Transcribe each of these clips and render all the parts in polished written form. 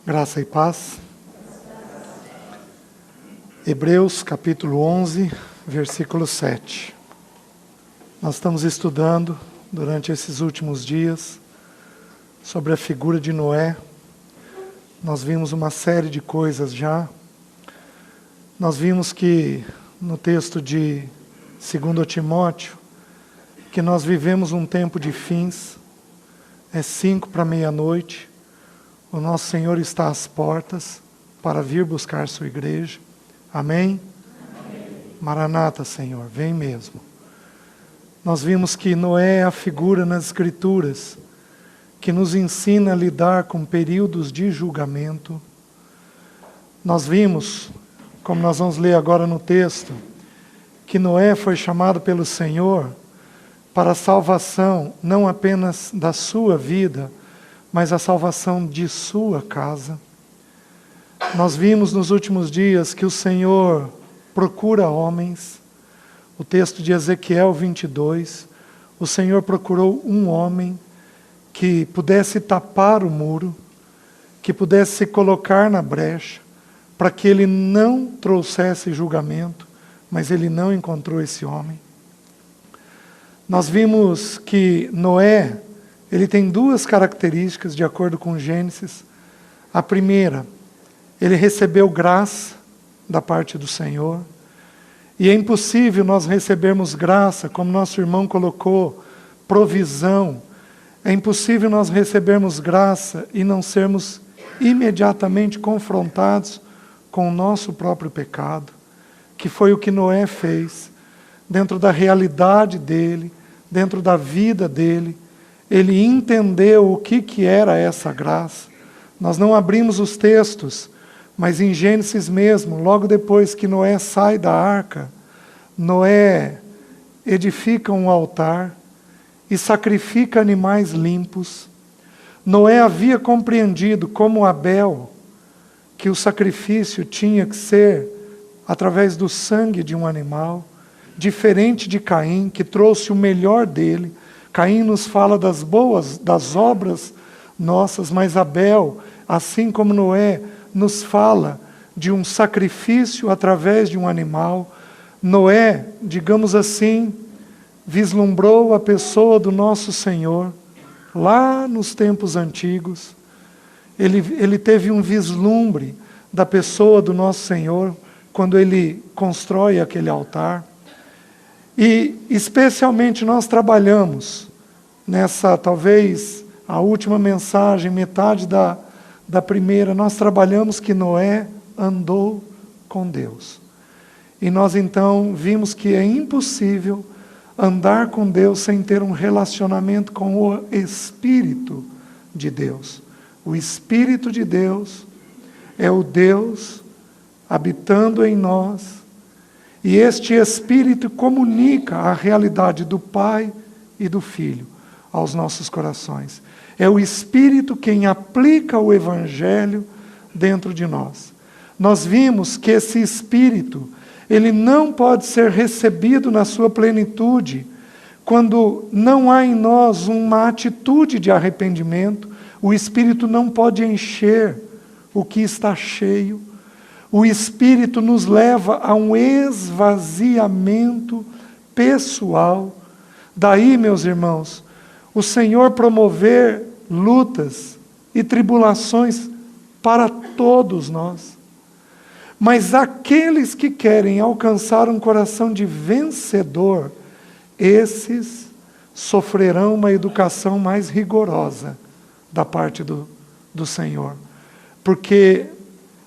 Graça e paz. Hebreus capítulo 11, versículo 7. Nós estamos estudando durante esses últimos dias sobre a figura de Noé. Nós vimos uma série de coisas já. Nós vimos que no texto de 2 Timóteo, que nós vivemos um tempo de fins, é 5 para meia-noite, o nosso Senhor está às portas para vir buscar sua igreja. Amém? Amém. Maranata, Senhor, vem mesmo. Nós vimos que Noé é a figura nas Escrituras que nos ensina a lidar com períodos de julgamento. Nós vimos, como nós vamos ler agora no texto, que Noé foi chamado pelo Senhor para a salvação não apenas da sua vida, mas a salvação de sua casa. Nós vimos nos últimos dias que o Senhor procura homens. O texto de Ezequiel 22, o Senhor procurou um homem que pudesse tapar o muro, que pudesse se colocar na brecha, para que ele não trouxesse julgamento, mas ele não encontrou esse homem. Nós vimos que Noé, ele tem duas características de acordo com Gênesis. A primeira, ele recebeu graça da parte do Senhor. E é impossível nós recebermos graça, como nosso irmão colocou, provisão. É impossível nós recebermos graça e não sermos imediatamente confrontados com o nosso próprio pecado, que foi o que Noé fez, dentro da realidade dele, dentro da vida dele. Ele entendeu o que era essa graça. Nós não abrimos os textos, mas em Gênesis mesmo, logo depois que Noé sai da arca, Noé edifica um altar e sacrifica animais limpos. Noé havia compreendido, como Abel, que o sacrifício tinha que ser através do sangue de um animal, diferente de Caim, que trouxe o melhor dele. Caim nos fala das obras nossas, mas Abel, assim como Noé, nos fala de um sacrifício através de um animal. Noé, digamos assim, vislumbrou a pessoa do nosso Senhor, lá nos tempos antigos. Ele teve um vislumbre da pessoa do nosso Senhor, quando ele constrói aquele altar. E especialmente nós trabalhamos nessa, talvez, a última mensagem, metade da primeira, nós trabalhamos que Noé andou com Deus. E nós então vimos que é impossível andar com Deus sem ter um relacionamento com o Espírito de Deus. O Espírito de Deus é o Deus habitando em nós. E este Espírito comunica a realidade do Pai e do Filho aos nossos corações. É o Espírito quem aplica o Evangelho dentro de nós. Nós vimos que esse Espírito, ele não pode ser recebido na sua plenitude quando não há em nós uma atitude de arrependimento. O Espírito não pode encher o que está cheio. O Espírito nos leva a um esvaziamento pessoal. Daí, meus irmãos, o Senhor promover lutas e tribulações para todos nós. Mas aqueles que querem alcançar um coração de vencedor, esses sofrerão uma educação mais rigorosa da parte do Senhor. Porque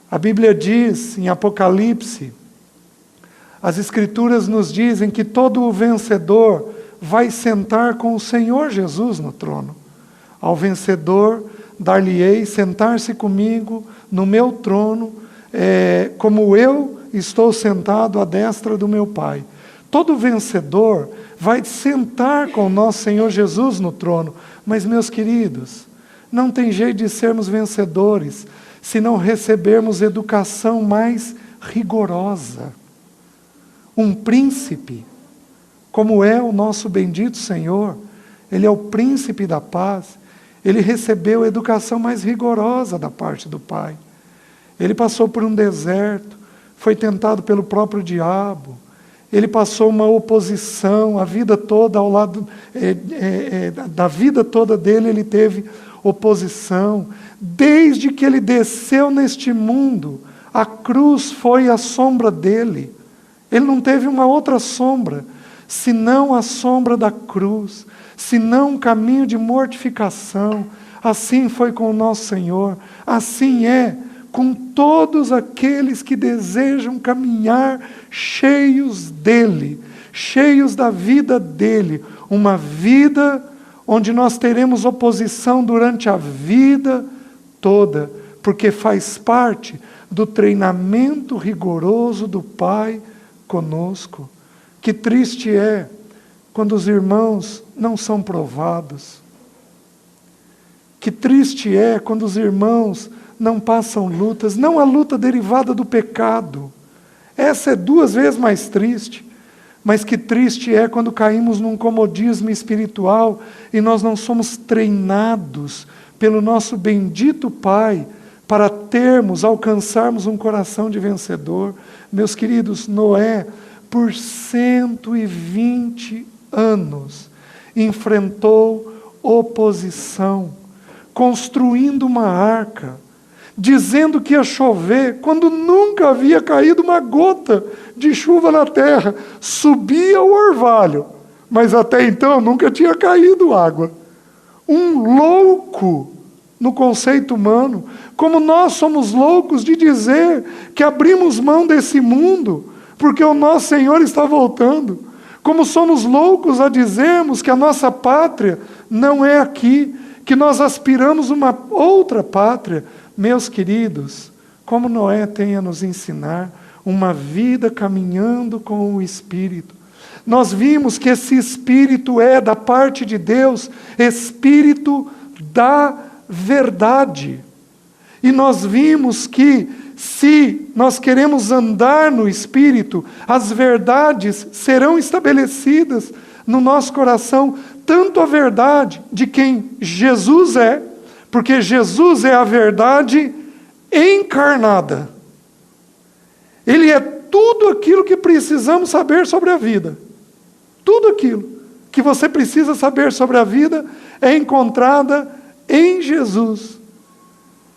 a Bíblia diz, em Apocalipse, as Escrituras nos dizem que todo o vencedor vai sentar com o Senhor Jesus no trono. Ao vencedor, dar-lhe-ei sentar-se comigo no meu trono, como eu estou sentado à destra do meu Pai. Todo vencedor vai sentar com o nosso Senhor Jesus no trono. Mas, meus queridos, não tem jeito de sermos vencedores se não recebermos educação mais rigorosa. Um príncipe, como é o nosso bendito Senhor, Ele é o príncipe da paz, Ele recebeu a educação mais rigorosa da parte do pai. Ele passou por um deserto, foi tentado pelo próprio diabo. Ele passou uma oposição, a vida toda ao lado da vida toda dele ele teve oposição. Desde que ele desceu neste mundo, a cruz foi a sombra dele. Ele não teve uma outra sombra, senão a sombra da cruz, senão um caminho de mortificação. Assim foi com o nosso Senhor, assim é com todos aqueles que desejam caminhar cheios dele, cheios da vida dele, uma vida onde nós teremos oposição durante a vida toda, porque faz parte do treinamento rigoroso do Pai conosco. Que triste é quando os irmãos não são provados. Que triste é quando os irmãos não passam lutas, não a luta derivada do pecado. Essa é 2 vezes mais triste. Mas que triste é quando caímos num comodismo espiritual e nós não somos treinados pelo nosso bendito Pai para alcançarmos um coração de vencedor. Meus queridos, Noé, por 120 anos, enfrentou oposição, construindo uma arca, dizendo que ia chover, quando nunca havia caído uma gota de chuva na terra. Subia o orvalho, mas até então nunca tinha caído água. Um louco no conceito humano, como nós somos loucos de dizer que abrimos mão desse mundo, porque o nosso Senhor está voltando. Como somos loucos a dizermos que a nossa pátria não é aqui, que nós aspiramos uma outra pátria. Meus queridos, como Noé tem a nos ensinar uma vida caminhando com o Espírito. Nós vimos que esse Espírito é, da parte de Deus, Espírito da verdade. E nós vimos que, se nós queremos andar no Espírito, as verdades serão estabelecidas no nosso coração, tanto a verdade de quem Jesus é, porque Jesus é a verdade encarnada. Ele é tudo aquilo que precisamos saber sobre a vida. Tudo aquilo que você precisa saber sobre a vida é encontrada em Jesus.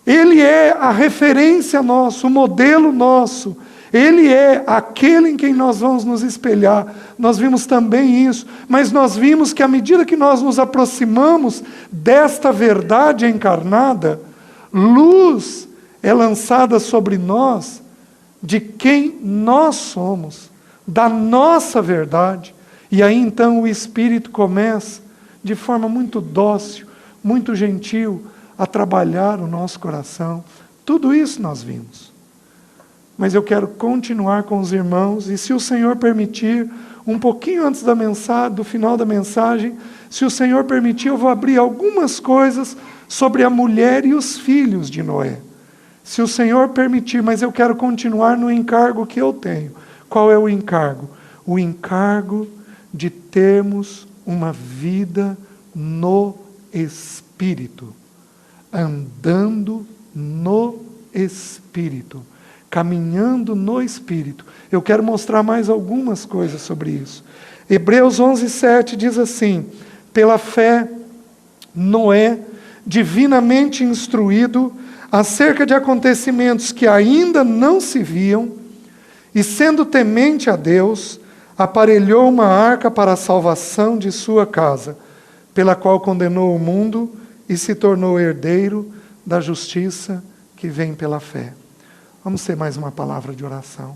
Ele é a referência nossa, o modelo nosso. Ele é aquele em quem nós vamos nos espelhar. Nós vimos também isso, mas nós vimos que à medida que nós nos aproximamos desta verdade encarnada, luz é lançada sobre nós de quem nós somos, da nossa verdade. E aí então o Espírito começa, de forma muito dócil, muito gentil, a trabalhar o nosso coração. Tudo isso nós vimos. Mas eu quero continuar com os irmãos, e se o Senhor permitir, um pouquinho antes do final da mensagem, se o Senhor permitir, eu vou abrir algumas coisas sobre a mulher e os filhos de Noé. Se o Senhor permitir, mas eu quero continuar no encargo que eu tenho. Qual é o encargo? O encargo de termos uma vida no Espírito, andando no Espírito, caminhando no Espírito. Eu quero mostrar mais algumas coisas sobre isso. Hebreus 11:7 diz assim: pela fé, Noé, divinamente instruído acerca de acontecimentos que ainda não se viam, e sendo temente a Deus, aparelhou uma arca para a salvação de sua casa, pela qual condenou o mundo e se tornou herdeiro da justiça que vem pela fé. Vamos ter mais uma palavra de oração.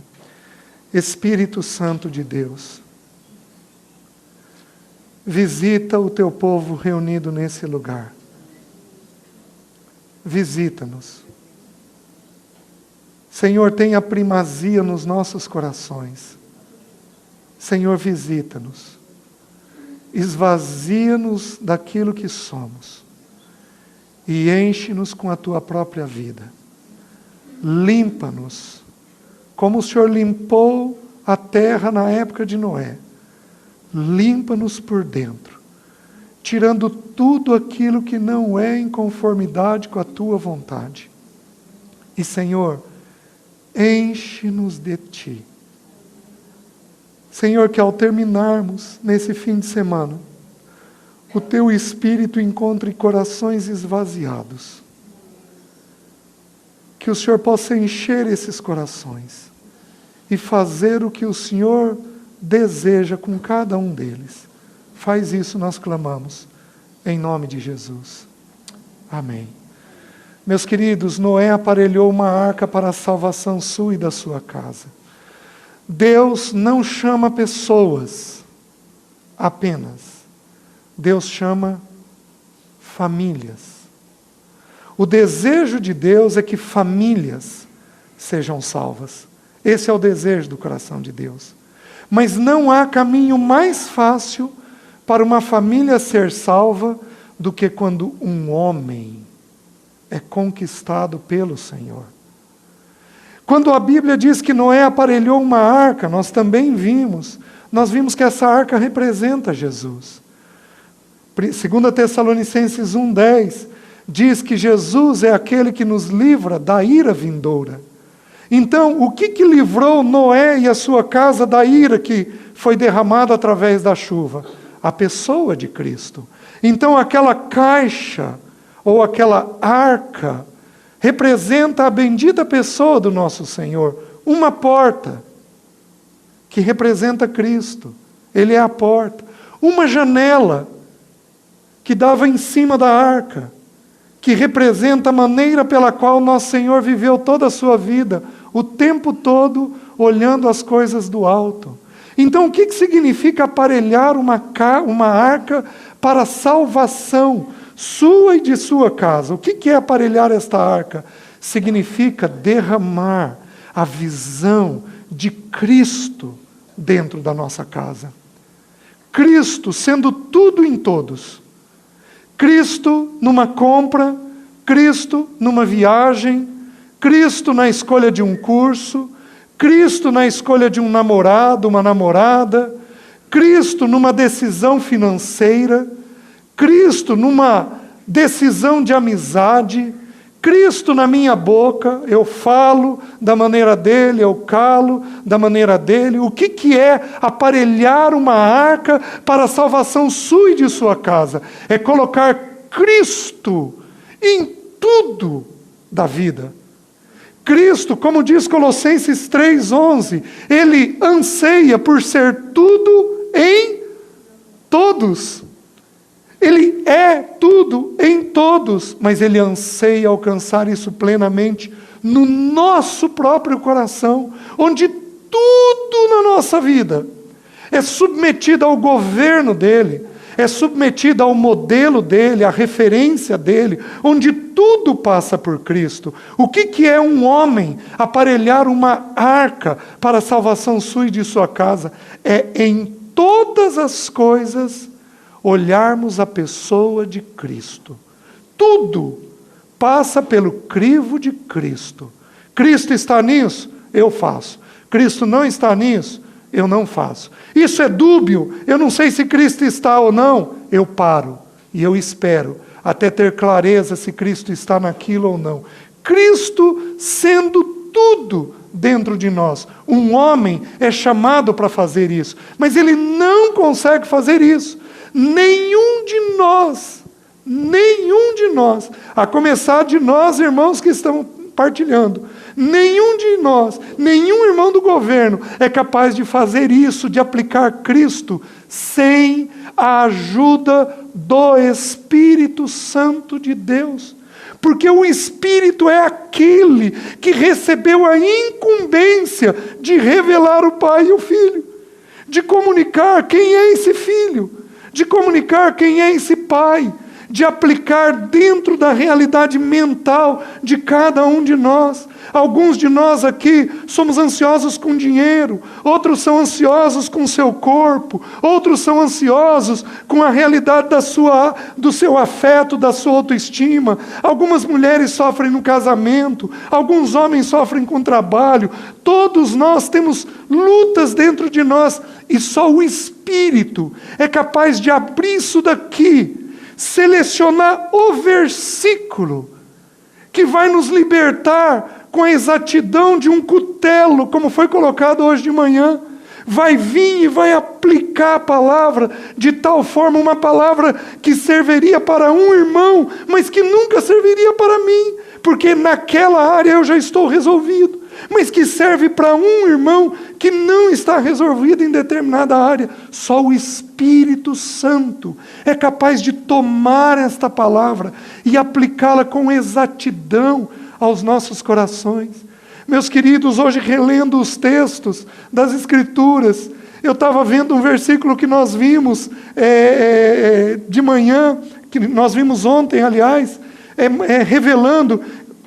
Espírito Santo de Deus, visita o teu povo reunido nesse lugar. Visita-nos. Senhor, tenha primazia nos nossos corações. Senhor, visita-nos. Esvazia-nos daquilo que somos. E enche-nos com a tua própria vida. Limpa-nos, como o Senhor limpou a terra na época de Noé. Limpa-nos por dentro. tirando tudo aquilo que não é em conformidade com a tua vontade. E, Senhor, enche-nos de Ti. Senhor, que ao terminarmos nesse fim de semana, o Teu Espírito encontre corações esvaziados. Que o Senhor possa encher esses corações e fazer o que o Senhor deseja com cada um deles. Faz isso, nós clamamos, em nome de Jesus. Amém. Meus queridos, Noé aparelhou uma arca para a salvação sua e da sua casa. Deus não chama pessoas apenas. Deus chama famílias. O desejo de Deus é que famílias sejam salvas. Esse é o desejo do coração de Deus. Mas não há caminho mais fácil para uma família ser salva do que quando um homem é conquistado pelo Senhor. Quando a Bíblia diz que Noé aparelhou uma arca, nós vimos que essa arca representa Jesus. 2 Tessalonicenses 1,10 diz que Jesus é aquele que nos livra da ira vindoura. Então, o que livrou Noé e a sua casa da ira que foi derramada através da chuva? A pessoa de Cristo. Então, aquela caixa ou aquela arca representa a bendita pessoa do nosso Senhor. Uma porta que representa Cristo. Ele é a porta. Uma janela que dava em cima da arca, que representa a maneira pela qual nosso Senhor viveu toda a sua vida, o tempo todo olhando as coisas do alto. Então, o que significa aparelhar uma arca para a salvação sua e de sua casa? O que é aparelhar esta arca? Significa derramar a visão de Cristo dentro da nossa casa. Cristo sendo tudo em todos. Cristo numa compra, Cristo numa viagem, Cristo na escolha de um curso, Cristo na escolha de um namorado, uma namorada, Cristo numa decisão financeira, Cristo numa decisão de amizade, Cristo na minha boca, eu falo da maneira dele, eu calo da maneira dele. O que é aparelhar uma arca para a salvação sua e de sua casa? É colocar Cristo em tudo da vida. Cristo, como diz Colossenses 3,11, Ele anseia por ser tudo em todos. Ele é tudo em todos, mas Ele anseia alcançar isso plenamente no nosso próprio coração, onde tudo na nossa vida é submetido ao governo dEle, é submetido ao modelo dEle, à referência dEle, onde tudo passa por Cristo. O que é um homem aparelhar uma arca para a salvação sua e de sua casa? É em todas as coisas olharmos a pessoa de Cristo. Tudo passa pelo crivo de Cristo. Cristo está nisso? Eu faço. Cristo não está nisso? Eu não faço. Isso é dúbio, eu não sei se Cristo está ou não. Eu paro e eu espero até ter clareza se Cristo está naquilo ou não. Cristo sendo tudo dentro de nós. Um homem é chamado para fazer isso, mas ele não consegue fazer isso. Nenhum de nós, a começar de nós, irmãos que estão partilhando, nenhum de nós, nenhum irmão do governo é capaz de fazer isso, de aplicar Cristo, sem a ajuda do Espírito Santo de Deus. Porque o Espírito é aquele que recebeu a incumbência de revelar o Pai e o Filho, de comunicar quem é esse Filho, de comunicar quem é esse Pai, de aplicar dentro da realidade mental de cada um de nós. Alguns de nós aqui somos ansiosos com dinheiro, outros são ansiosos com seu corpo, outros são ansiosos com a realidade do seu afeto, da sua autoestima. Algumas mulheres sofrem no casamento, alguns homens sofrem com trabalho. Todos nós temos lutas dentro de nós e só o Espírito é capaz de abrir isso daqui, selecionar o versículo que vai nos libertar com a exatidão de um cutelo, como foi colocado hoje de manhã. Vai vir e vai aplicar a palavra de tal forma, uma palavra que serviria para um irmão, mas que nunca serviria para mim, porque naquela área eu já estou resolvido, mas que serve para um irmão que não está resolvido em determinada área. Só o Espírito Santo é capaz de tomar esta palavra e aplicá-la com exatidão aos nossos corações. Meus queridos, hoje relendo os textos das Escrituras, eu estava vendo um versículo que nós vimos de manhã, que nós vimos ontem, aliás, revelando.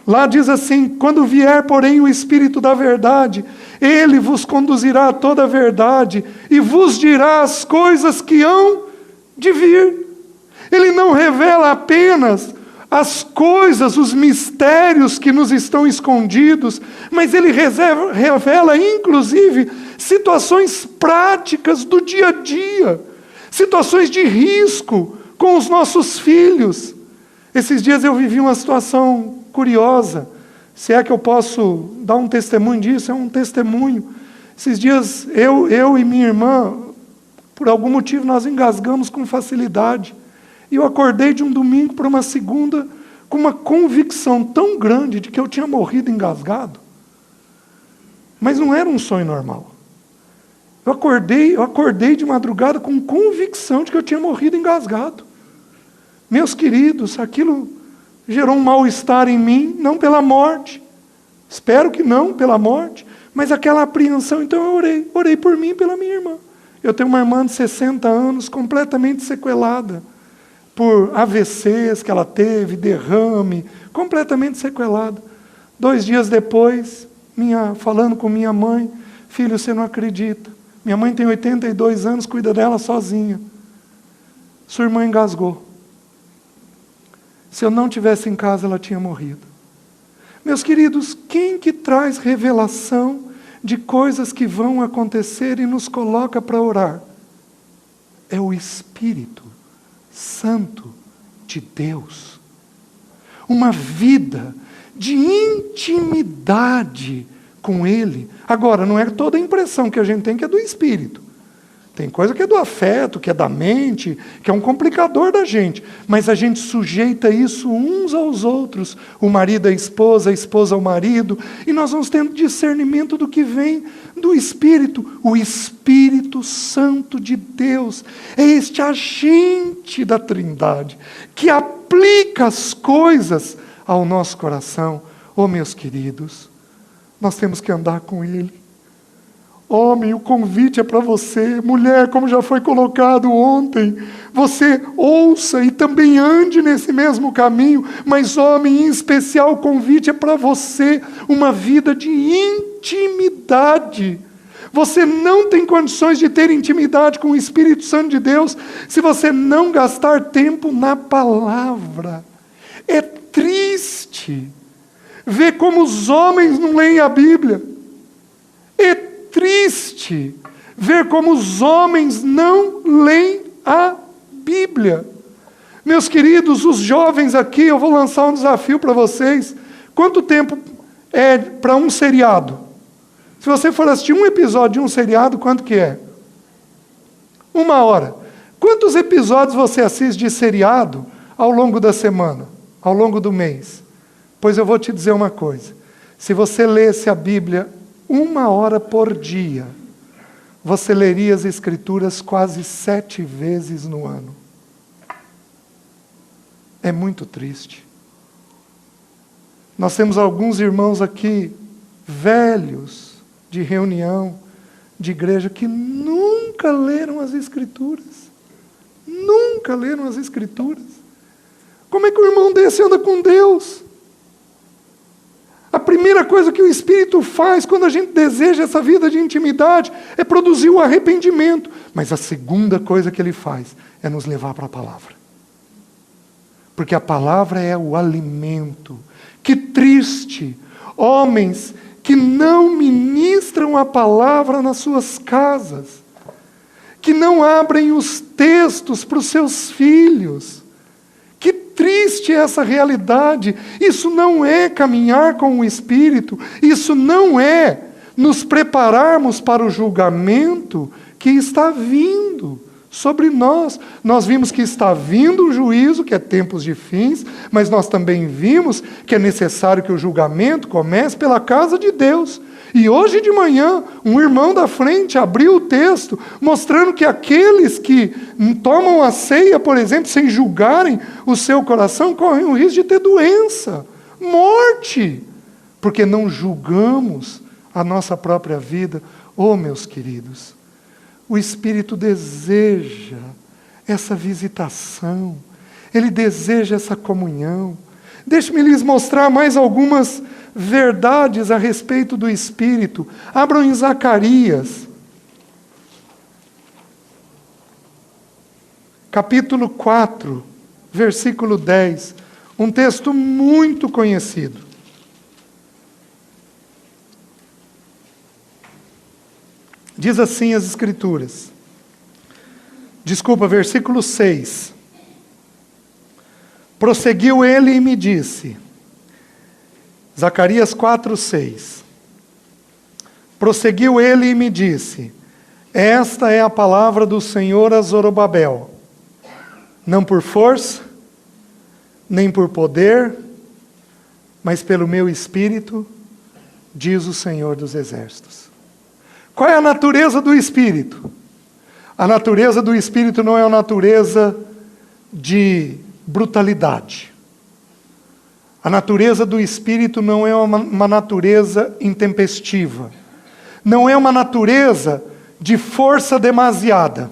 Lá diz assim: quando vier, porém, o Espírito da verdade, ele vos conduzirá a toda a verdade e vos dirá as coisas que hão de vir. Ele não revela apenas as coisas, os mistérios que nos estão escondidos, mas ele revela, inclusive, situações práticas do dia a dia, situações de risco com os nossos filhos. Esses dias eu vivi uma situação curiosa, se é que eu posso dar um testemunho disso, é um testemunho. Esses dias eu e minha irmã, por algum motivo, nós engasgamos com facilidade. E eu acordei de um domingo para uma segunda com uma convicção tão grande de que eu tinha morrido engasgado. Mas não era um sonho normal. Eu acordei de madrugada com convicção de que eu tinha morrido engasgado. Meus queridos, aquilo gerou um mal-estar em mim, não pela morte. Espero que não pela morte, mas aquela apreensão. Então eu orei por mim e pela minha irmã. Eu tenho uma irmã de 60 anos, completamente sequelada por AVCs que ela teve, derrame, completamente sequelada. 2 dias depois, falando com minha mãe: filho, você não acredita, minha mãe tem 82 anos, cuida dela sozinha. Sua irmã engasgou. Se eu não tivesse em casa, ela tinha morrido. Meus queridos, quem que traz revelação de coisas que vão acontecer e nos coloca para orar? É o Espírito Santo de Deus. Uma vida de intimidade com Ele. Agora, não é toda a impressão que a gente tem que é do Espírito. Tem coisa que é do afeto, que é da mente, que é um complicador da gente. Mas a gente sujeita isso uns aos outros. O marido à esposa, a esposa ao marido. E nós vamos tendo discernimento do que vem do Espírito. O Espírito Santo de Deus é este agente da Trindade que aplica as coisas ao nosso coração. Oh, meus queridos, nós temos que andar com Ele. Homem, o convite é para você. Mulher, como já foi colocado ontem, você ouça e também ande nesse mesmo caminho. Mas, homem, em especial, o convite é para você. Uma vida de intimidade. Você não tem condições de ter intimidade com o Espírito Santo de Deus se você não gastar tempo na palavra. É triste ver como os homens não leem a Bíblia. É triste ver como os homens não leem a Bíblia. Meus queridos, os jovens aqui, eu vou lançar um desafio para vocês. Quanto tempo é para um seriado? Se você for assistir um episódio de um seriado, quanto que é? 1 hora. Quantos episódios você assiste de seriado ao longo da semana? Ao longo do mês? Pois eu vou te dizer uma coisa. Se você lesse a Bíblia 1 hora por dia, você leria as Escrituras quase 7 vezes no ano. É muito triste. Nós temos alguns irmãos aqui, velhos, de reunião, de igreja, que nunca leram as Escrituras. Nunca leram as Escrituras. Como é que o irmão desse anda com Deus? A primeira coisa que o Espírito faz quando a gente deseja essa vida de intimidade é produzir o arrependimento. Mas a segunda coisa que ele faz é nos levar para a palavra. Porque a palavra é o alimento. Que triste! Homens que não ministram a palavra nas suas casas, que não abrem os textos para os seus filhos. Que triste é essa realidade. Isso não é caminhar com o Espírito, isso não é nos prepararmos para o julgamento que está vindo sobre nós. Nós vimos que está vindo o juízo, que é tempos de fins, mas nós também vimos que é necessário que o julgamento comece pela casa de Deus. E hoje de manhã, um irmão da frente abriu o texto, mostrando que aqueles que tomam a ceia, por exemplo, sem julgarem o seu coração, correm o risco de ter doença, morte, porque não julgamos a nossa própria vida. Oh, meus queridos, o Espírito deseja essa visitação, ele deseja essa comunhão. Deixe-me lhes mostrar mais algumas verdades a respeito do Espírito. Abram em Zacarias, capítulo 4, versículo 10. Um texto muito conhecido. Diz assim as Escrituras. Desculpa, versículo 6. Prosseguiu ele e me disse... Zacarias 4, 6. Prosseguiu ele e me disse: esta é a palavra do Senhor a Zorobabel, não por força, nem por poder, mas pelo meu Espírito, diz o Senhor dos Exércitos. Qual é a natureza do Espírito? A natureza do Espírito não é uma natureza de brutalidade. A natureza do Espírito não é uma natureza intempestiva. Não é uma natureza de força demasiada.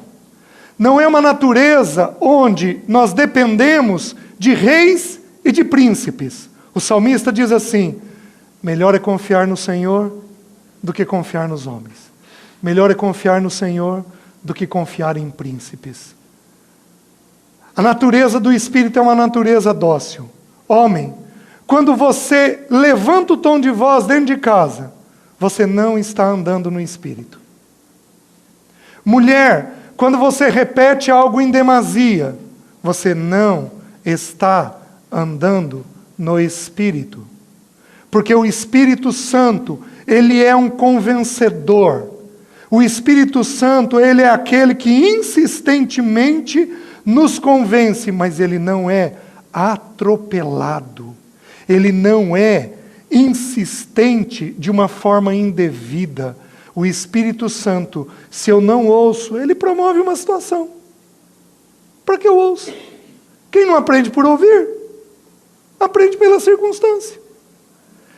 Não é uma natureza onde nós dependemos de reis e de príncipes. O salmista diz assim: melhor é confiar no Senhor do que confiar nos homens. Melhor é confiar no Senhor do que confiar em príncipes. A natureza do Espírito é uma natureza dócil. Homem, quando você levanta o tom de voz dentro de casa, você não está andando no Espírito. Mulher, quando você repete algo em demasia, você não está andando no Espírito. Porque o Espírito Santo, ele é um convencedor. O Espírito Santo, ele é aquele que insistentemente nos convence, mas ele não é atropelado. Ele não é insistente de uma forma indevida. O Espírito Santo, se eu não ouço, ele promove uma situação. Para que eu ouço? Quem não aprende por ouvir, aprende pela circunstância.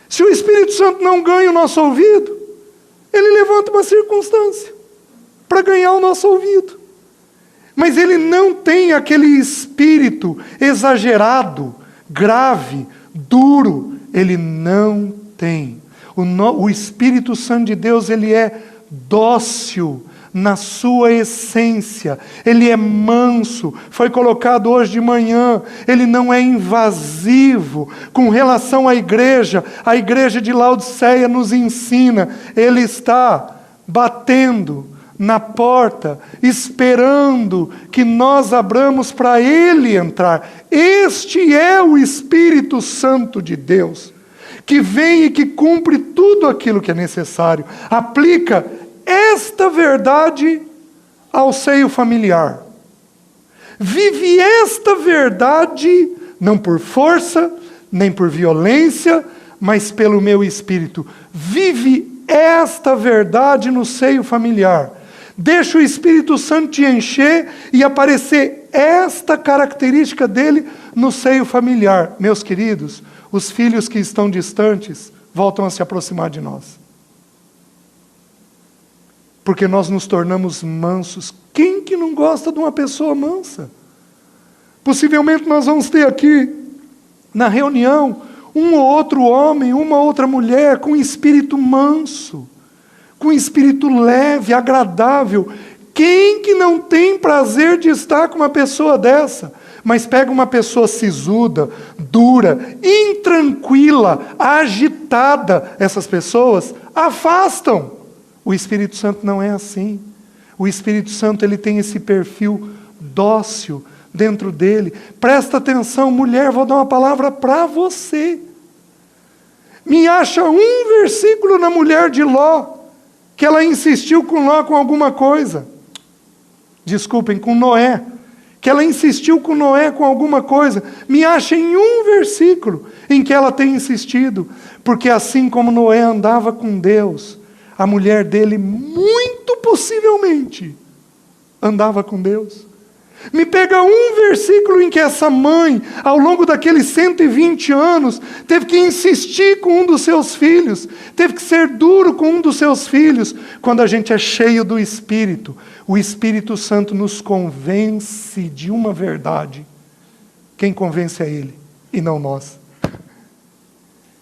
Se o Espírito Santo não ganha o nosso ouvido, ele levanta uma circunstância para ganhar o nosso ouvido. Mas ele não tem aquele espírito exagerado, grave, duro. Ele não tem. O Espírito Santo de Deus, ele é dócil na sua essência. Ele é manso. Foi colocado hoje de manhã. Ele não é invasivo. Com relação à igreja, a igreja de Laodiceia nos ensina. Ele está batendo na porta, esperando que nós abramos para ele entrar. Este é o Espírito Santo de Deus, que vem e que cumpre tudo aquilo que é necessário. Aplica esta verdade ao seio familiar. Vive esta verdade, não por força, nem por violência, mas pelo meu Espírito. Vive esta verdade no seio familiar. Deixa o Espírito Santo te encher e aparecer esta característica dele no seio familiar. Meus queridos, os filhos que estão distantes voltam a se aproximar de nós. Porque nós nos tornamos mansos. Quem que não gosta de uma pessoa mansa? Possivelmente nós vamos ter aqui, na reunião, um ou outro homem, uma outra mulher com espírito manso, com espírito leve, agradável. Quem que não tem prazer de estar com uma pessoa dessa? Mas pega uma pessoa sisuda, dura, intranquila, agitada, essas pessoas afastam. O Espírito Santo não é assim. O Espírito Santo, ele tem esse perfil dócil dentro dele. Presta atenção, mulher, vou dar uma palavra para você. Me acha um versículo na mulher de Ló, que ela insistiu com Ló com alguma coisa. Desculpem, com Noé. Que ela insistiu com Noé com alguma coisa. Me acha em um versículo em que ela tem insistido. Porque assim como Noé andava com Deus, a mulher dele muito possivelmente andava com Deus. Me pega um versículo em que essa mãe, ao longo daqueles 120 anos, teve que insistir com um dos seus filhos, teve que ser duro com um dos seus filhos. Quando a gente é cheio do Espírito, o Espírito Santo nos convence de uma verdade. Quem convence é Ele e não nós.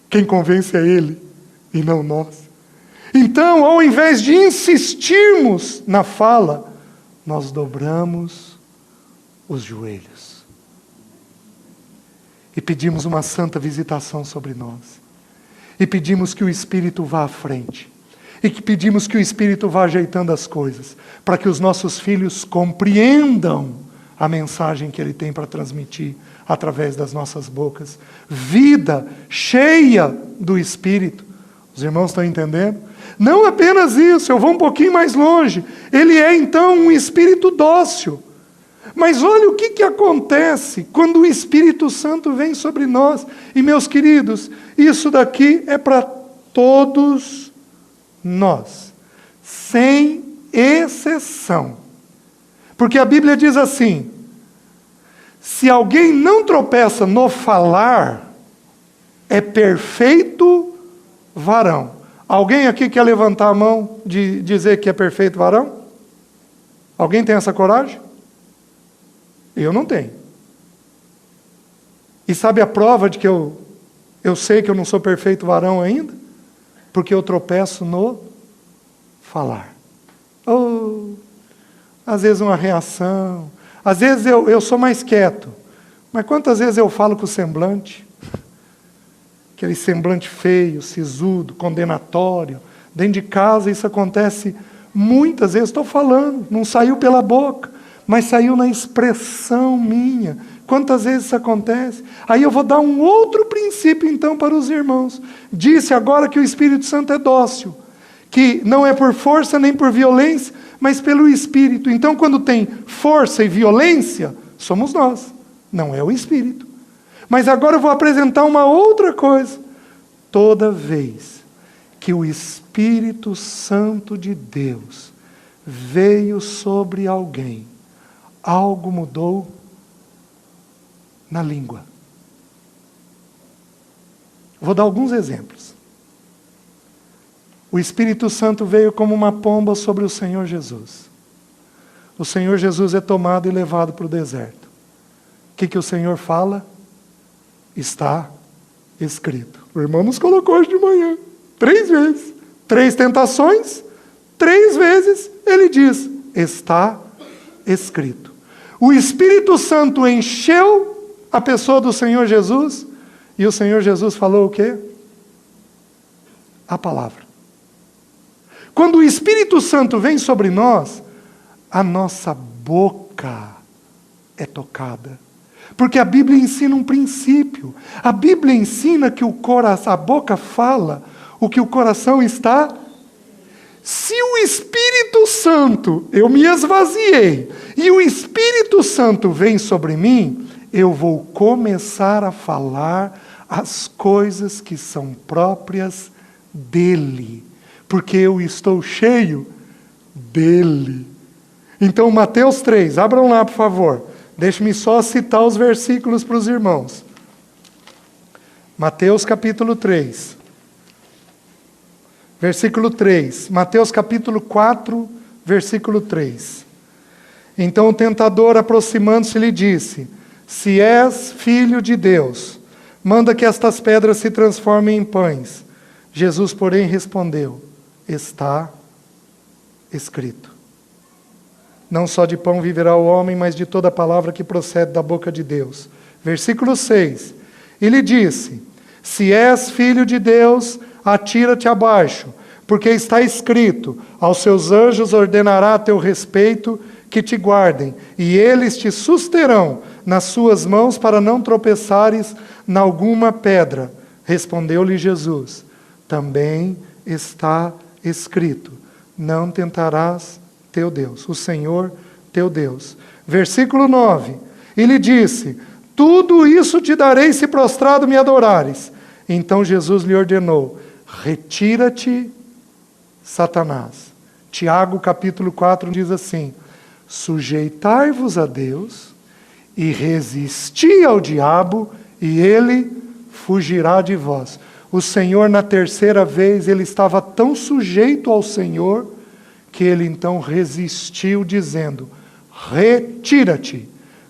Quem convence é Ele e não nós. Então, ao invés de insistirmos na fala, nós dobramos os joelhos e pedimos uma santa visitação sobre nós, e pedimos que o Espírito vá à frente, e que pedimos que o Espírito vá ajeitando as coisas, para que os nossos filhos compreendam a mensagem que Ele tem para transmitir através das nossas bocas. Vida cheia do Espírito. Os irmãos estão entendendo? Não apenas isso, eu vou um pouquinho mais longe. Ele é então um Espírito dócil. Mas olha o que acontece quando o Espírito Santo vem sobre nós. E meus queridos, isso daqui é para todos nós, sem exceção. Porque a Bíblia diz assim: se alguém não tropeça no falar, é perfeito varão. Alguém aqui quer levantar a mão de dizer que é perfeito varão? Alguém tem essa coragem? Eu não tenho. E sabe a prova de que eu sei que eu não sou perfeito varão ainda? Porque eu tropeço no falar. Às vezes uma reação. Às vezes eu sou mais quieto. Mas quantas vezes eu falo com o semblante? Aquele semblante feio, sisudo, condenatório. Dentro de casa isso acontece muitas vezes. Estou falando, não saiu pela boca, mas saiu na expressão minha. Quantas vezes isso acontece? Aí eu vou dar um outro princípio então para os irmãos. Disse agora que o Espírito Santo é dócil, que não é por força nem por violência, mas pelo Espírito. Então quando tem força e violência, somos nós, não é o Espírito. Mas agora eu vou apresentar uma outra coisa. Toda vez que o Espírito Santo de Deus veio sobre alguém, algo mudou na língua. Vou dar alguns exemplos. O Espírito Santo veio como uma pomba sobre o Senhor Jesus. O Senhor Jesus é tomado e levado para o deserto. O que o Senhor fala? Está escrito. O irmão nos colocou hoje de manhã, 3 vezes. 3 tentações, 3 vezes ele diz, está escrito. O Espírito Santo encheu a pessoa do Senhor Jesus, e o Senhor Jesus falou o quê? A palavra. Quando o Espírito Santo vem sobre nós, a nossa boca é tocada. Porque a Bíblia ensina um princípio. A Bíblia ensina que a boca fala o que o coração está. Se o Espírito Santo, eu me esvaziei, e o Espírito Santo vem sobre mim, eu vou começar a falar as coisas que são próprias dele. Porque eu estou cheio dele. Então, Mateus 3, abram lá, por favor. Deixe-me só citar os versículos para os irmãos. Mateus capítulo 3. Versículo 3. Mateus capítulo 4, versículo 3. Então o tentador, aproximando-se, lhe disse: se és filho de Deus, manda que estas pedras se transformem em pães. Jesus, porém, respondeu: está escrito. Não só de pão viverá o homem, mas de toda palavra que procede da boca de Deus. Versículo 6. E lhe disse: se és filho de Deus, atira-te abaixo, porque está escrito: aos seus anjos ordenará a teu respeito que te guardem, e eles te susterão nas suas mãos para não tropeçares em alguma pedra. Respondeu-lhe Jesus: também está escrito: não tentarás teu Deus, o Senhor teu Deus. Versículo 9. E lhe disse: tudo isso te darei se prostrado me adorares. Então Jesus lhe ordenou: retira-te, Satanás. Tiago capítulo 4 diz assim: sujeitai-vos a Deus e resisti ao diabo, e ele fugirá de vós. O Senhor, na terceira vez, ele estava tão sujeito ao Senhor, que ele então resistiu, dizendo: retira-te,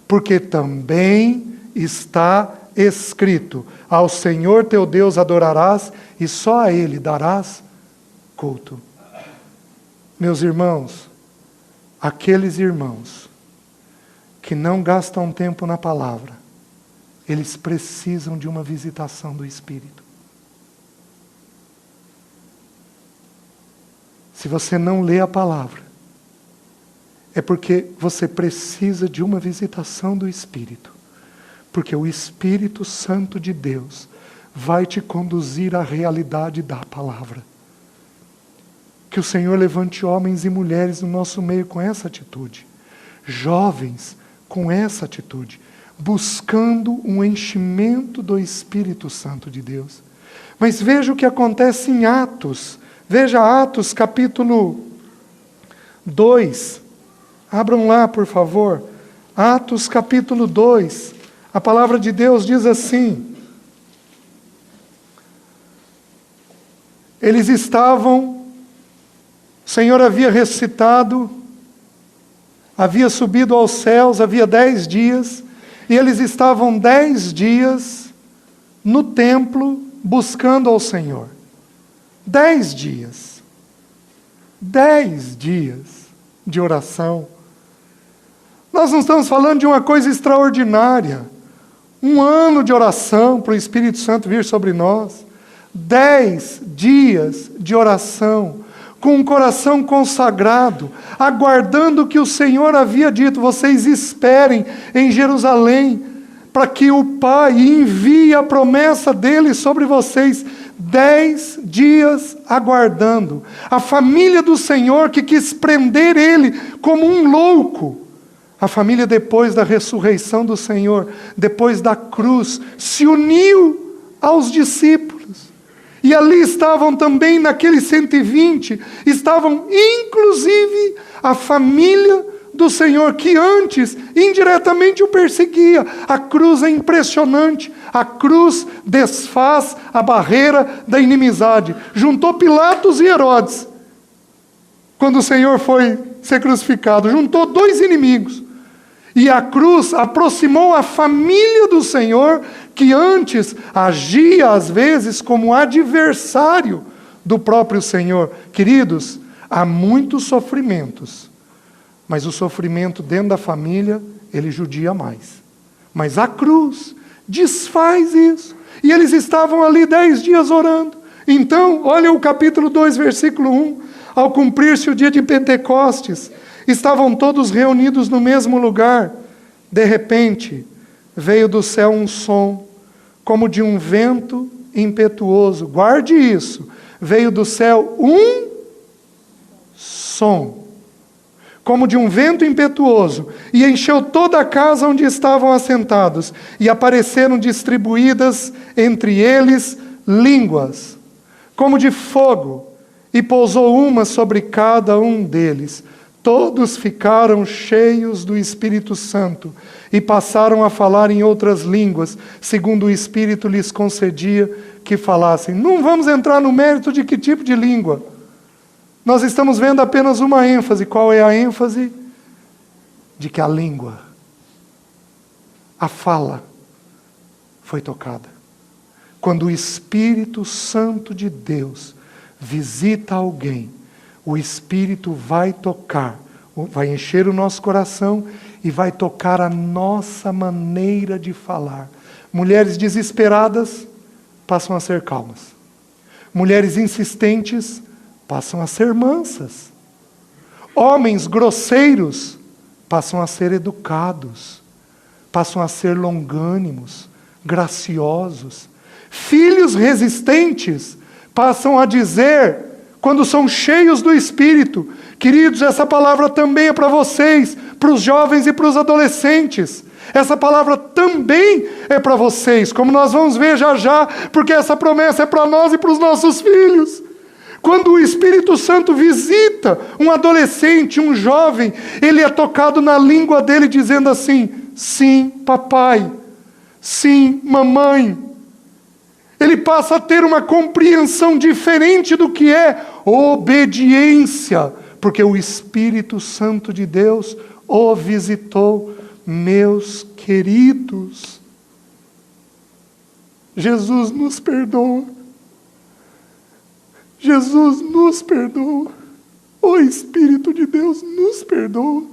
porque também está escrito: ao Senhor teu Deus adorarás, e só a Ele darás culto. Meus irmãos, aqueles irmãos que não gastam tempo na palavra, eles precisam de uma visitação do Espírito. Se você não lê a palavra, é porque você precisa de uma visitação do Espírito. Porque o Espírito Santo de Deus vai te conduzir à realidade da palavra. Que o Senhor levante homens e mulheres no nosso meio com essa atitude. Jovens com essa atitude. Buscando um enchimento do Espírito Santo de Deus. Mas veja o que acontece em Atos. Veja Atos capítulo 2. Abram lá, por favor. Atos capítulo 2. A palavra de Deus diz assim: eles estavam, o Senhor havia ressuscitado, havia subido aos céus, havia 10 dias, e eles estavam 10 dias no templo buscando ao Senhor. 10 dias. 10 dias de oração. Nós não estamos falando de uma coisa extraordinária. 1 ano de oração para o Espírito Santo vir sobre nós. 10 dias de oração, com um coração consagrado, aguardando o que o Senhor havia dito: vocês esperem em Jerusalém, para que o Pai envie a promessa dele sobre vocês. 10 dias aguardando. A família do Senhor que quis prender ele como um louco. A família, depois da ressurreição do Senhor, depois da cruz, se uniu aos discípulos. E ali estavam também, naqueles 120, estavam inclusive a família do Senhor, que antes indiretamente o perseguia. A cruz é impressionante. A cruz desfaz a barreira da inimizade. Juntou Pilatos e Herodes. Quando o Senhor foi ser crucificado, juntou 2 inimigos. E a cruz aproximou a família do Senhor, que antes agia às vezes como adversário do próprio Senhor. Queridos, há muitos sofrimentos, mas o sofrimento dentro da família, ele judia mais. Mas a cruz desfaz isso. E eles estavam ali 10 dias orando. Então, olha o capítulo 2, versículo 1. Ao cumprir-se o dia de Pentecostes, estavam todos reunidos no mesmo lugar. De repente, veio do céu um som, como de um vento impetuoso. Guarde isso. Veio do céu um som, como de um vento impetuoso, e encheu toda a casa onde estavam assentados, e apareceram distribuídas entre eles línguas, como de fogo, e pousou uma sobre cada um deles. Todos ficaram cheios do Espírito Santo e passaram a falar em outras línguas, segundo o Espírito lhes concedia que falassem. Não vamos entrar no mérito de que tipo de língua. Nós estamos vendo apenas uma ênfase. Qual é a ênfase? De que a língua a fala foi tocada. Quando o Espírito Santo de Deus visita alguém, o Espírito vai tocar, vai encher o nosso coração e vai tocar a nossa maneira de falar. Mulheres desesperadas passam a ser calmas. Mulheres insistentes passam a ser mansas. Homens grosseiros passam a ser educados, passam a ser longânimos, graciosos. Filhos resistentes passam a dizer, quando são cheios do Espírito, queridos, essa palavra também é para vocês, para os jovens e para os adolescentes. Essa palavra também é para vocês, como nós vamos ver já já, porque essa promessa é para nós e para os nossos filhos. Quando o Espírito Santo visita um adolescente, um jovem, ele é tocado na língua dele dizendo assim: sim, papai, sim, mamãe. Ele passa a ter uma compreensão diferente do que é obediência, porque o Espírito Santo de Deus o visitou. Meus queridos, Jesus nos perdoa. Jesus nos perdoa. O Espírito de Deus nos perdoa.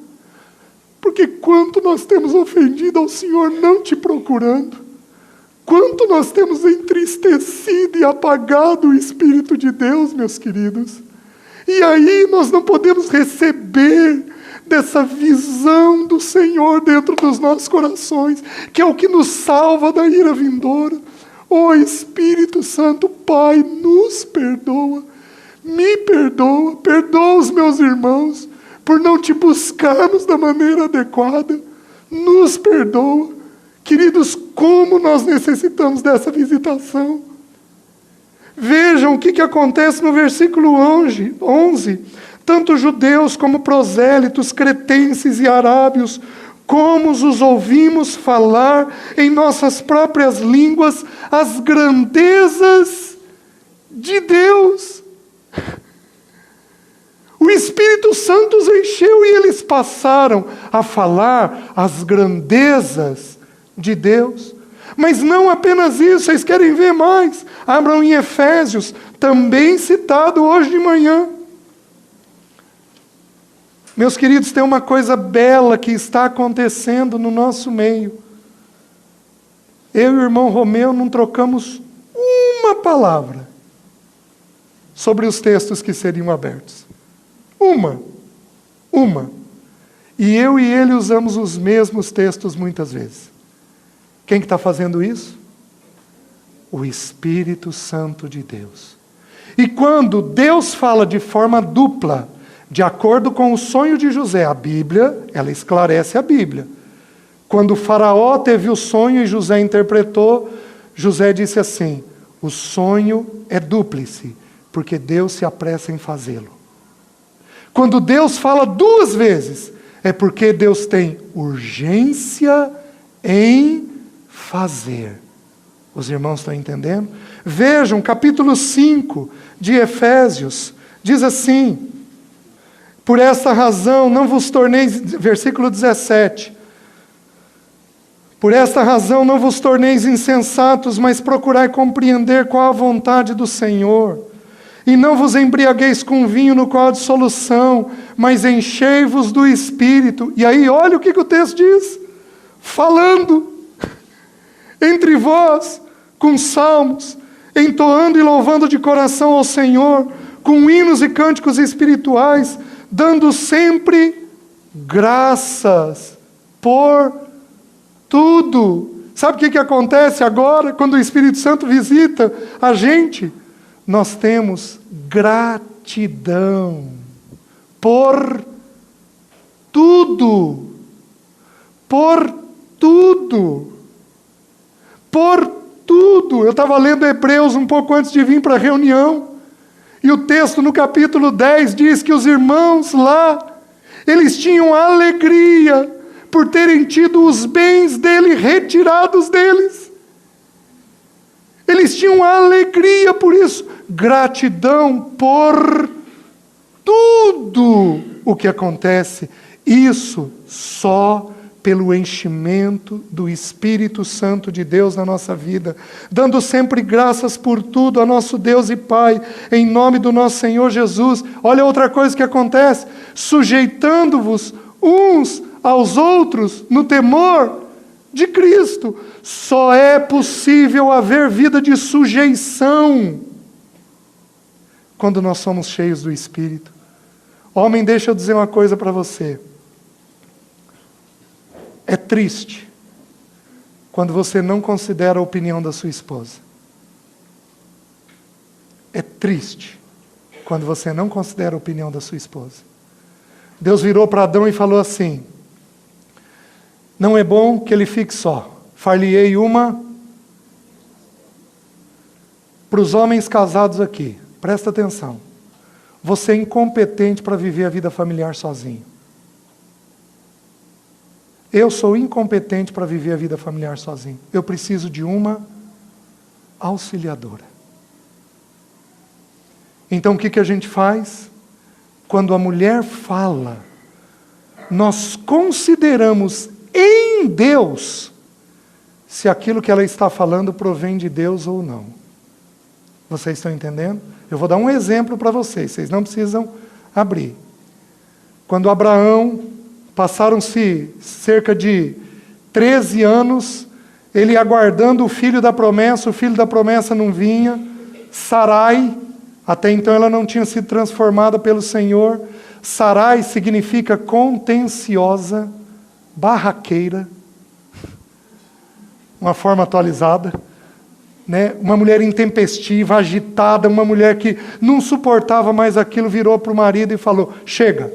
Porque quanto nós temos ofendido ao Senhor não te procurando, quanto nós temos entristecido e apagado o Espírito de Deus, meus queridos. E aí nós não podemos receber dessa visão do Senhor dentro dos nossos corações, que é o que nos salva da ira vindoura. Ó Espírito Santo, Pai, nos perdoa, me perdoa, perdoa os meus irmãos, por não te buscarmos da maneira adequada, nos perdoa. Queridos, como nós necessitamos dessa visitação. Vejam o que acontece no versículo 11. Tanto judeus como prosélitos, cretenses e arábios, como os ouvimos falar em nossas próprias línguas as grandezas de Deus. O Espírito Santo os encheu e eles passaram a falar as grandezas de Deus. Mas não apenas isso, vocês querem ver mais? Abram em Efésios, também citado hoje de manhã. Meus queridos, tem uma coisa bela que está acontecendo no nosso meio. Eu e o irmão Romeu não trocamos uma palavra sobre os textos que seriam abertos. Uma. E eu e ele usamos os mesmos textos muitas vezes. Quem que está fazendo isso? O Espírito Santo de Deus. E quando Deus fala de forma dupla, de acordo com o sonho de José, a Bíblia, ela esclarece a Bíblia. Quando o faraó teve o sonho e José interpretou, José disse assim: o sonho é dúplice, porque Deus se apressa em fazê-lo. Quando Deus fala duas vezes, é porque Deus tem urgência em fazer. Os irmãos estão entendendo? Vejam, capítulo 5 de Efésios, diz assim: por esta razão não vos torneis, versículo 17, por esta razão não vos torneis insensatos, mas procurai compreender qual a vontade do Senhor. E não vos embriagueis com vinho no qual há dissolução, mas enchei-vos do Espírito. E aí olha o que o texto diz: falando entre vós com salmos, entoando e louvando de coração ao Senhor, com hinos e cânticos espirituais, dando sempre graças por tudo. Sabe o que acontece agora, quando o Espírito Santo visita a gente? Nós temos gratidão por tudo. Por tudo. Por tudo. Eu estava lendo Hebreus um pouco antes de vir para a reunião. E o texto no capítulo 10 diz que os irmãos lá, eles tinham alegria por terem tido os bens dele retirados deles. Eles tinham alegria por isso. Gratidão por tudo o que acontece. Isso só pelo enchimento do Espírito Santo de Deus na nossa vida, dando sempre graças por tudo a nosso Deus e Pai, em nome do nosso Senhor Jesus. Olha outra coisa que acontece: sujeitando-vos uns aos outros no temor de Cristo. Só é possível haver vida de sujeição quando nós somos cheios do Espírito. Homem, deixa eu dizer uma coisa para você. É triste quando você não considera a opinião da sua esposa. É triste quando você não considera a opinião da sua esposa. Deus virou para Adão e falou assim: não é bom que ele fique só. Far-lhe-ei uma... Para os homens casados aqui, presta atenção. Você é incompetente para viver a vida familiar sozinho. Eu sou incompetente para viver a vida familiar sozinho. Eu preciso de uma auxiliadora. Então o que a gente faz? Quando a mulher fala, nós consideramos em Deus se aquilo que ela está falando provém de Deus ou não. Vocês estão entendendo? Eu vou dar um exemplo para vocês não precisam abrir. Quando Abraão, passaram-se cerca de 13 anos, ele aguardando o filho da promessa não vinha. Sarai, até então ela não tinha sido transformada pelo Senhor. Sarai significa contenciosa, barraqueira, uma forma atualizada, né? Uma mulher intempestiva, agitada, uma mulher que não suportava mais aquilo, virou para o marido e falou: chega,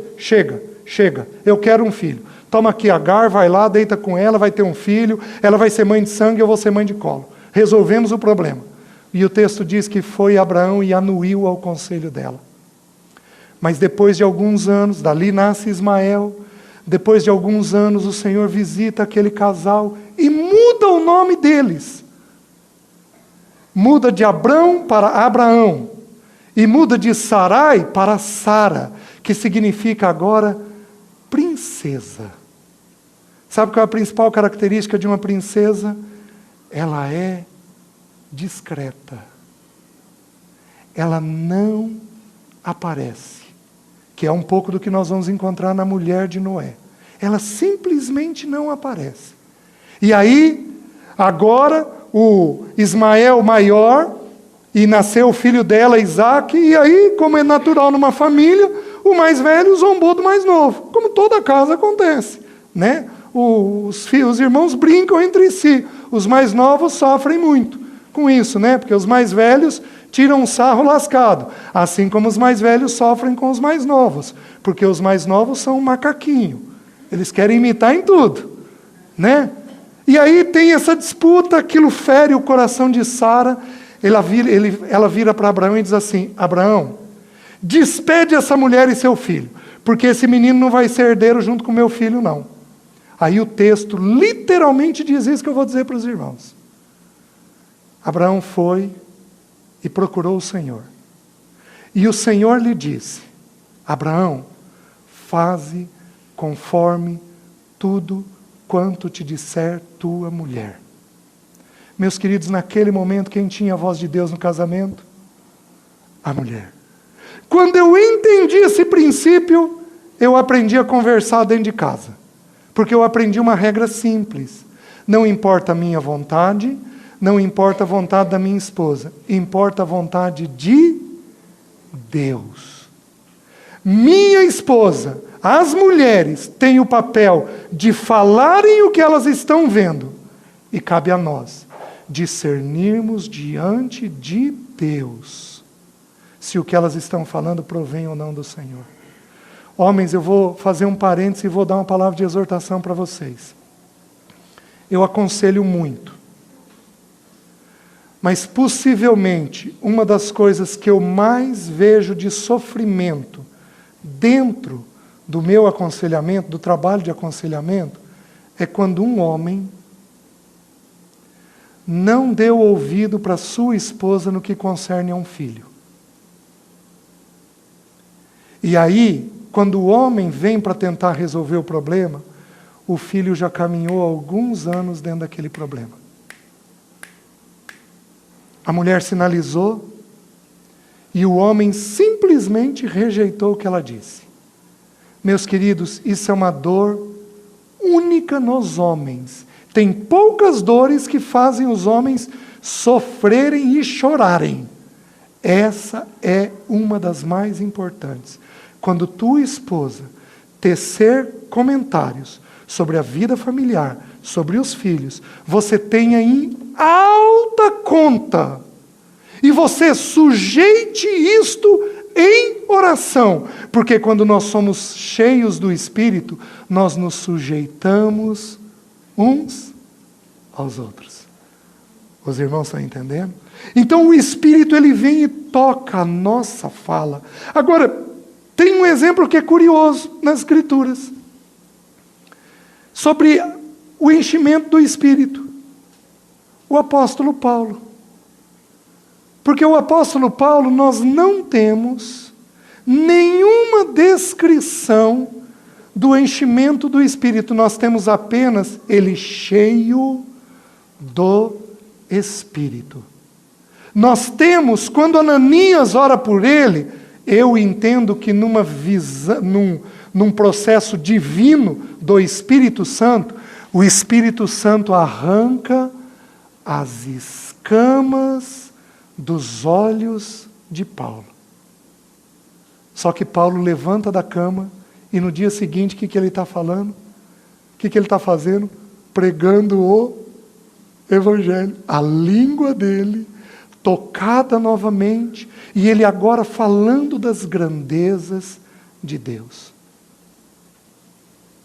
eu quero um filho. Toma aqui Agar, vai lá, deita com ela, vai ter um filho, ela vai ser mãe de sangue, eu vou ser mãe de colo. Resolvemos o problema. E o texto diz que foi Abraão e anuiu ao conselho dela. Mas depois de alguns anos, dali nasce Ismael. Depois de alguns anos, o Senhor visita aquele casal e muda o nome deles. Muda de Abrão para Abraão. E muda de Sarai para Sara, que significa agora princesa. Sabe qual é a principal característica de uma princesa? Ela é discreta. Ela não aparece. Que é um pouco do que nós vamos encontrar na mulher de Noé. Ela simplesmente não aparece. E aí, agora, o Ismael maior, e nasceu o filho dela, Isaque, e aí, como é natural numa família, o mais velho zombou do mais novo, como toda casa acontece, né? Os irmãos brincam entre si, os mais novos sofrem muito com isso, né? Porque os mais velhos tiram um sarro lascado, assim como os mais velhos sofrem com os mais novos, porque os mais novos são um macaquinho, eles querem imitar em tudo, né? E aí tem essa disputa, aquilo fere o coração de Sara. Ela vira para Abraão e diz assim: Abraão, despede essa mulher e seu filho, porque esse menino não vai ser herdeiro junto com meu filho, não. Aí o texto literalmente diz isso que eu vou dizer para os irmãos. Abraão foi e procurou o Senhor. E o Senhor lhe disse: Abraão, faze conforme tudo quanto te disser tua mulher. Meus queridos, naquele momento, quem tinha a voz de Deus no casamento? A mulher. Quando eu entendi esse princípio, eu aprendi a conversar dentro de casa. Porque eu aprendi uma regra simples. Não importa a minha vontade, não importa a vontade da minha esposa, importa a vontade de Deus. Minha esposa, as mulheres têm o papel de falarem o que elas estão vendo. E cabe a nós discernirmos diante de Deus se o que elas estão falando provém ou não do Senhor. Homens, eu vou fazer um parênteses e vou dar uma palavra de exortação para vocês. Eu aconselho muito. Mas possivelmente uma das coisas que eu mais vejo de sofrimento dentro do meu aconselhamento, do trabalho de aconselhamento, é quando um homem não deu ouvido para sua esposa no que concerne a um filho. E aí, quando o homem vem para tentar resolver o problema, o filho já caminhou alguns anos dentro daquele problema. A mulher sinalizou e o homem simplesmente rejeitou o que ela disse. Meus queridos, isso é uma dor única nos homens. Tem poucas dores que fazem os homens sofrerem e chorarem. Essa é uma das mais importantes. Quando tua esposa tecer comentários sobre a vida familiar, sobre os filhos, você tenha em alta conta. E você sujeite isto em oração. Porque quando nós somos cheios do Espírito, nós nos sujeitamos uns aos outros. Os irmãos estão entendendo? Então o Espírito ele vem e toca a nossa fala. Agora, tem um exemplo que é curioso nas Escrituras. Sobre o enchimento do Espírito. O apóstolo Paulo. Porque o apóstolo Paulo, nós não temos nenhuma descrição do enchimento do Espírito. Nós temos apenas ele cheio do Espírito. Nós temos, quando Ananias ora por ele, eu entendo que num processo divino do Espírito Santo, o Espírito Santo arranca as escamas dos olhos de Paulo. Só que Paulo levanta da cama e no dia seguinte, o que ele está falando? O que ele está fazendo? Pregando o Evangelho. A língua dele tocada novamente, e ele agora falando das grandezas de Deus.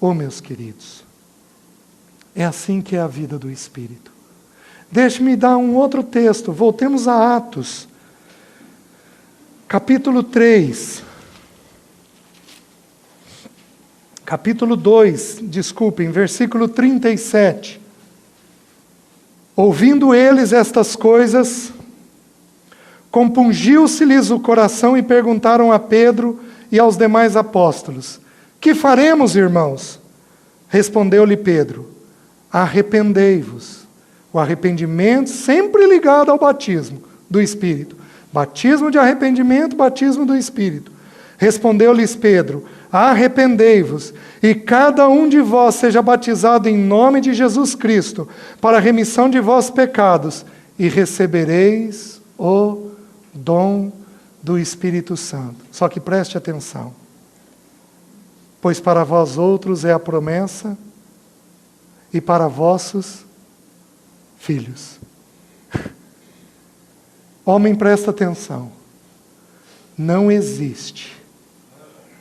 Oh, meus queridos, é assim que é a vida do Espírito. Deixe-me dar um outro texto, voltemos a Atos, capítulo 3, capítulo 2, desculpem, versículo 37. Ouvindo eles estas coisas, compungiu-se-lhes o coração e perguntaram a Pedro e aos demais apóstolos: que faremos, irmãos? Respondeu-lhe Pedro: arrependei-vos. O arrependimento sempre ligado ao batismo do Espírito. Batismo de arrependimento, batismo do Espírito. Respondeu-lhes Pedro: arrependei-vos, e cada um de vós seja batizado em nome de Jesus Cristo, para a remissão de vossos pecados, e recebereis o dom do Espírito Santo. Só que preste atenção. Pois para vós outros é a promessa, e para vossos filhos. Homem, presta atenção. Não existe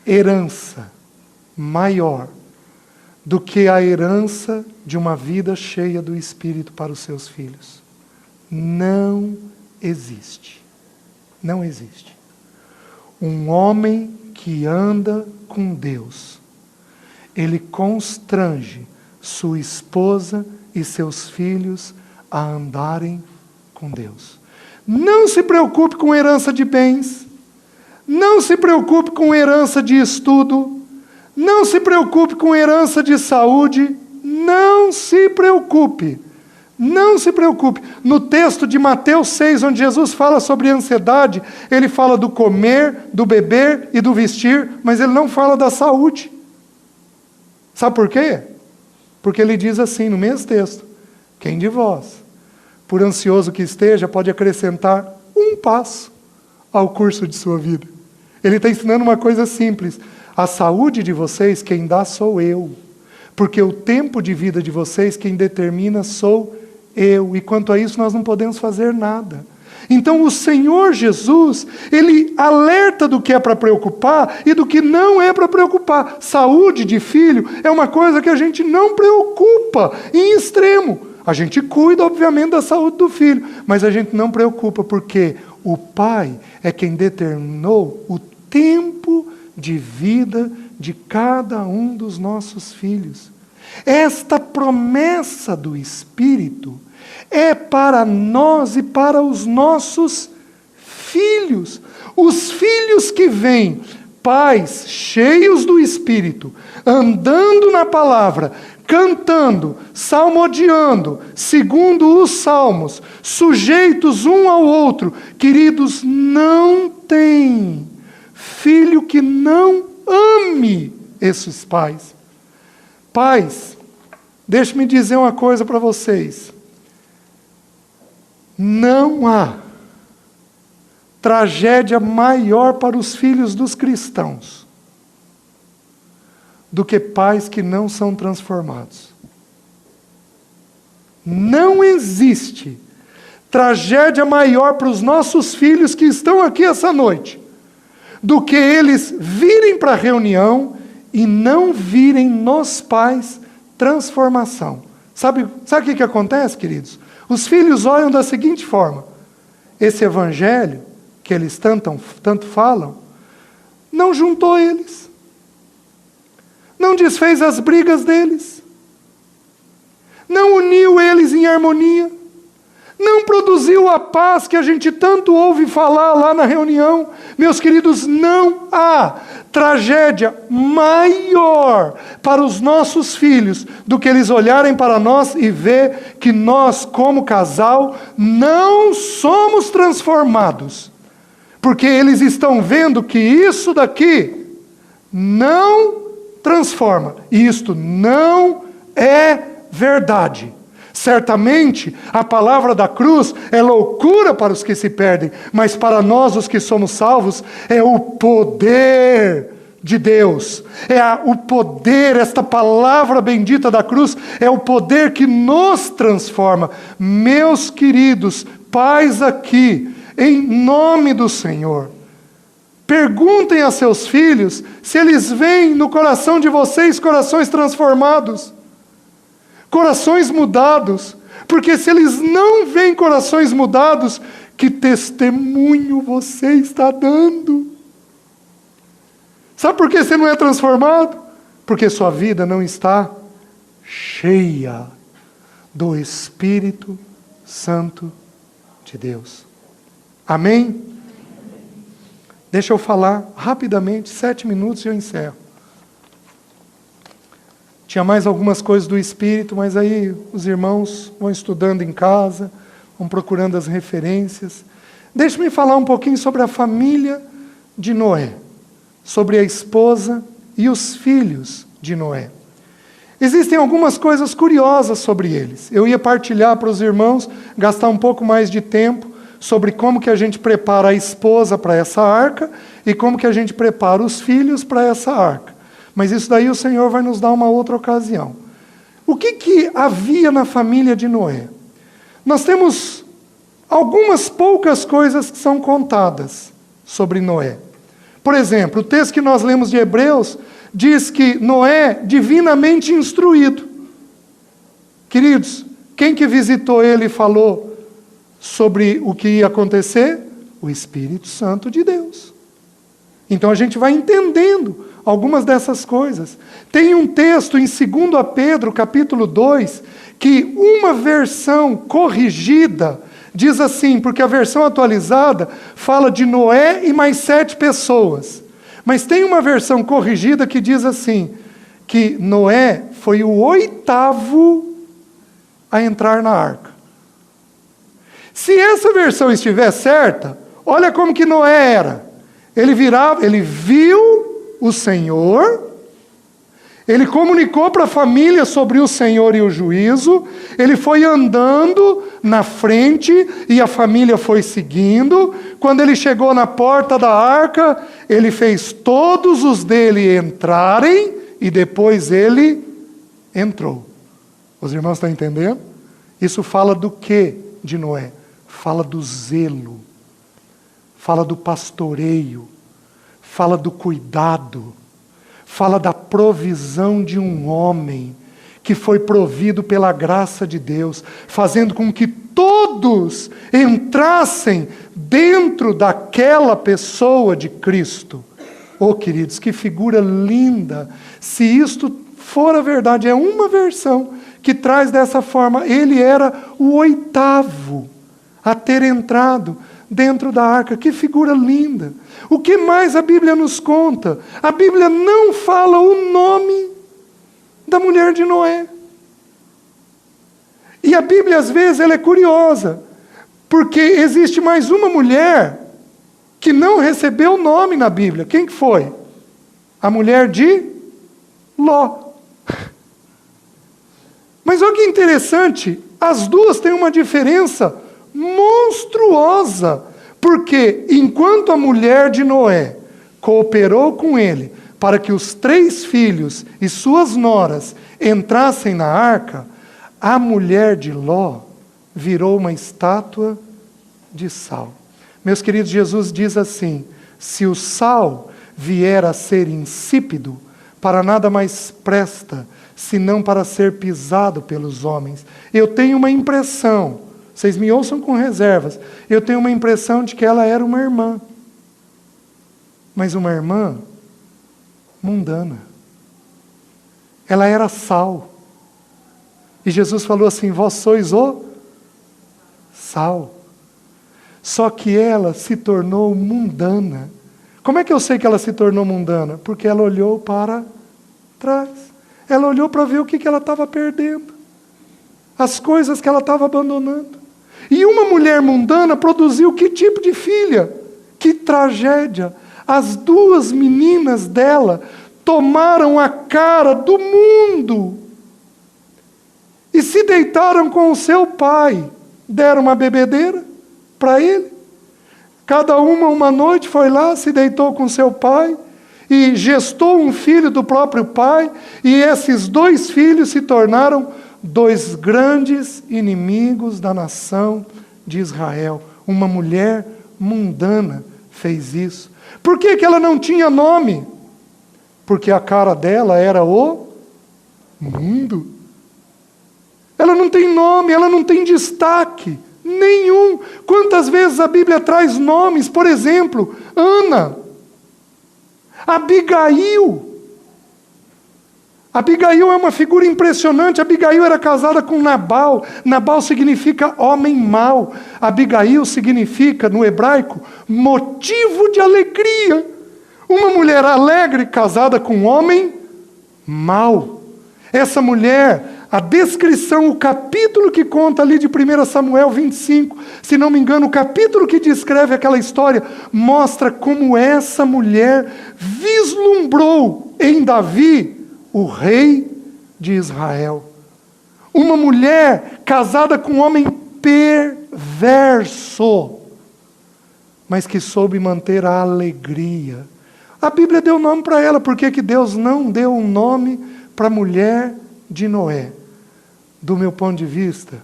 herança maior do que a herança de uma vida cheia do Espírito para os seus filhos. Não existe. Não existe. Um homem que anda com Deus, ele constrange sua esposa e seus filhos a andarem com Deus. Não se preocupe com herança de bens, não se preocupe com herança de estudo, não se preocupe com herança de saúde, não se preocupe. Não se preocupe. No texto de Mateus 6, onde Jesus fala sobre ansiedade, ele fala do comer, do beber e do vestir, mas ele não fala da saúde. Sabe por quê? Porque ele diz assim, no mesmo texto: quem de vós, por ansioso que esteja, pode acrescentar um passo ao curso de sua vida? Ele está ensinando uma coisa simples. A saúde de vocês, quem dá sou eu. Porque o tempo de vida de vocês, quem determina sou eu. E quanto a isso, nós não podemos fazer nada. Então o Senhor Jesus, ele alerta do que é para preocupar e do que não é para preocupar. Saúde de filho é uma coisa que a gente não preocupa em extremo. A gente cuida, obviamente, da saúde do filho, mas a gente não preocupa, porque o Pai é quem determinou o tempo de vida de cada um dos nossos filhos. Esta promessa do Espírito é para nós e para os nossos filhos. Os filhos que vêm, pais cheios do Espírito, andando na palavra, cantando, salmodiando, segundo os salmos, sujeitos um ao outro. Queridos, não tem filho que não ame esses pais. Pais, deixe-me dizer uma coisa para vocês. Não há tragédia maior para os filhos dos cristãos do que pais que não são transformados. Não existe tragédia maior para os nossos filhos que estão aqui essa noite do que eles virem para a reunião e não virem nos pais transformação. Sabe o que acontece, queridos? Os filhos olham da seguinte forma: esse evangelho que eles tanto falam, não juntou eles, não desfez as brigas deles, não uniu eles em harmonia, não produziu a paz que a gente tanto ouve falar lá na reunião. Meus queridos, não há tragédia maior para os nossos filhos do que eles olharem para nós e ver que nós, como casal, não somos transformados. Porque eles estão vendo que isso daqui não transforma. E isto não é verdade. Certamente, a palavra da cruz é loucura para os que se perdem, mas para nós, os que somos salvos, é o poder de Deus. O poder, esta palavra bendita da cruz, é o poder que nos transforma. Meus queridos pais aqui, em nome do Senhor, perguntem a seus filhos se eles veem no coração de vocês corações transformados. Corações mudados, porque se eles não veem corações mudados, que testemunho você está dando? Sabe por que você não é transformado? Porque sua vida não está cheia do Espírito Santo de Deus. Amém? Deixa eu falar rapidamente, 7 minutos e eu encerro. Tinha mais algumas coisas do Espírito, mas aí os irmãos vão estudando em casa, vão procurando as referências. Deixe-me falar um pouquinho sobre a família de Noé, sobre a esposa e os filhos de Noé. Existem algumas coisas curiosas sobre eles. Eu ia partilhar para os irmãos, gastar um pouco mais de tempo, sobre como que a gente prepara a esposa para essa arca e como que a gente prepara os filhos para essa arca. Mas isso daí o Senhor vai nos dar uma outra ocasião. O que havia na família de Noé? Nós temos algumas poucas coisas que são contadas sobre Noé. Por exemplo, o texto que nós lemos de Hebreus diz que Noé, divinamente instruído. Queridos, quem que visitou ele e falou sobre o que ia acontecer? O Espírito Santo de Deus. Então a gente vai entendendo algumas dessas coisas. Tem um texto em 2 Pedro, capítulo 2, que uma versão corrigida diz assim, porque a versão atualizada fala de Noé e mais 7 pessoas. Mas tem uma versão corrigida que diz assim, que Noé foi o 8º a entrar na arca. Se essa versão estiver certa, olha como que Noé era. Ele viu o Senhor, ele comunicou para a família sobre o Senhor e o juízo, ele foi andando na frente e a família foi seguindo. Quando ele chegou na porta da arca, ele fez todos os dele entrarem e depois ele entrou. Os irmãos estão entendendo? Isso fala do que de Noé? Fala do zelo, fala do pastoreio, fala do cuidado, fala da provisão de um homem que foi provido pela graça de Deus, fazendo com que todos entrassem dentro daquela pessoa de Cristo. Oh, queridos, que figura linda! Se isto for a verdade, é uma versão que traz dessa forma. Ele era o 8º a ter entrado dentro da arca. Que figura linda! O que mais a Bíblia nos conta? A Bíblia não fala o nome da mulher de Noé. E a Bíblia, às vezes, ela é curiosa, porque existe mais uma mulher que não recebeu nome na Bíblia. Quem que foi? A mulher de Ló. Mas olha que interessante, as duas têm uma diferença monstruosa, porque enquanto a mulher de Noé cooperou com ele para que os 3 filhos e suas noras entrassem na arca, a mulher de Ló virou uma estátua de sal. Meus queridos, Jesus diz assim: se o sal vier a ser insípido, para nada mais presta, senão para ser pisado pelos homens. Eu tenho uma impressão, vocês me ouçam com reservas, eu tenho uma impressão de que ela era uma irmã, mas uma irmã mundana. Ela era sal. E Jesus falou assim: vós sois o sal. Só que ela se tornou mundana. Como é que eu sei que ela se tornou mundana? Porque ela olhou para trás. Ela olhou para ver o que ela estava perdendo. As coisas que ela estava abandonando. E uma mulher mundana produziu que tipo de filha? Que tragédia. As 2 meninas dela tomaram a cara do mundo e se deitaram com o seu pai. Deram uma bebedeira para ele. Cada uma noite foi lá, se deitou com seu pai e gestou um filho do próprio pai, e esses 2 filhos se tornaram 2 grandes inimigos da nação de Israel. Uma mulher mundana fez isso. Por que ela não tinha nome? Porque a cara dela era o mundo. Ela não tem nome, ela não tem destaque nenhum. Quantas vezes a Bíblia traz nomes? Por exemplo, Ana, Abigail. Abigail é uma figura impressionante. Abigail era casada com Nabal. Nabal significa homem mau. Abigail significa, no hebraico, motivo de alegria. Uma mulher alegre casada com um homem mau. Essa mulher, a descrição, o capítulo que conta ali de 1 Samuel 25, se não me engano, o capítulo que descreve aquela história, mostra como essa mulher vislumbrou em Davi o rei de Israel. Uma mulher casada com um homem perverso, mas que soube manter a alegria. A Bíblia deu nome para ela. Por que Deus não deu um nome para a mulher de Noé? Do meu ponto de vista,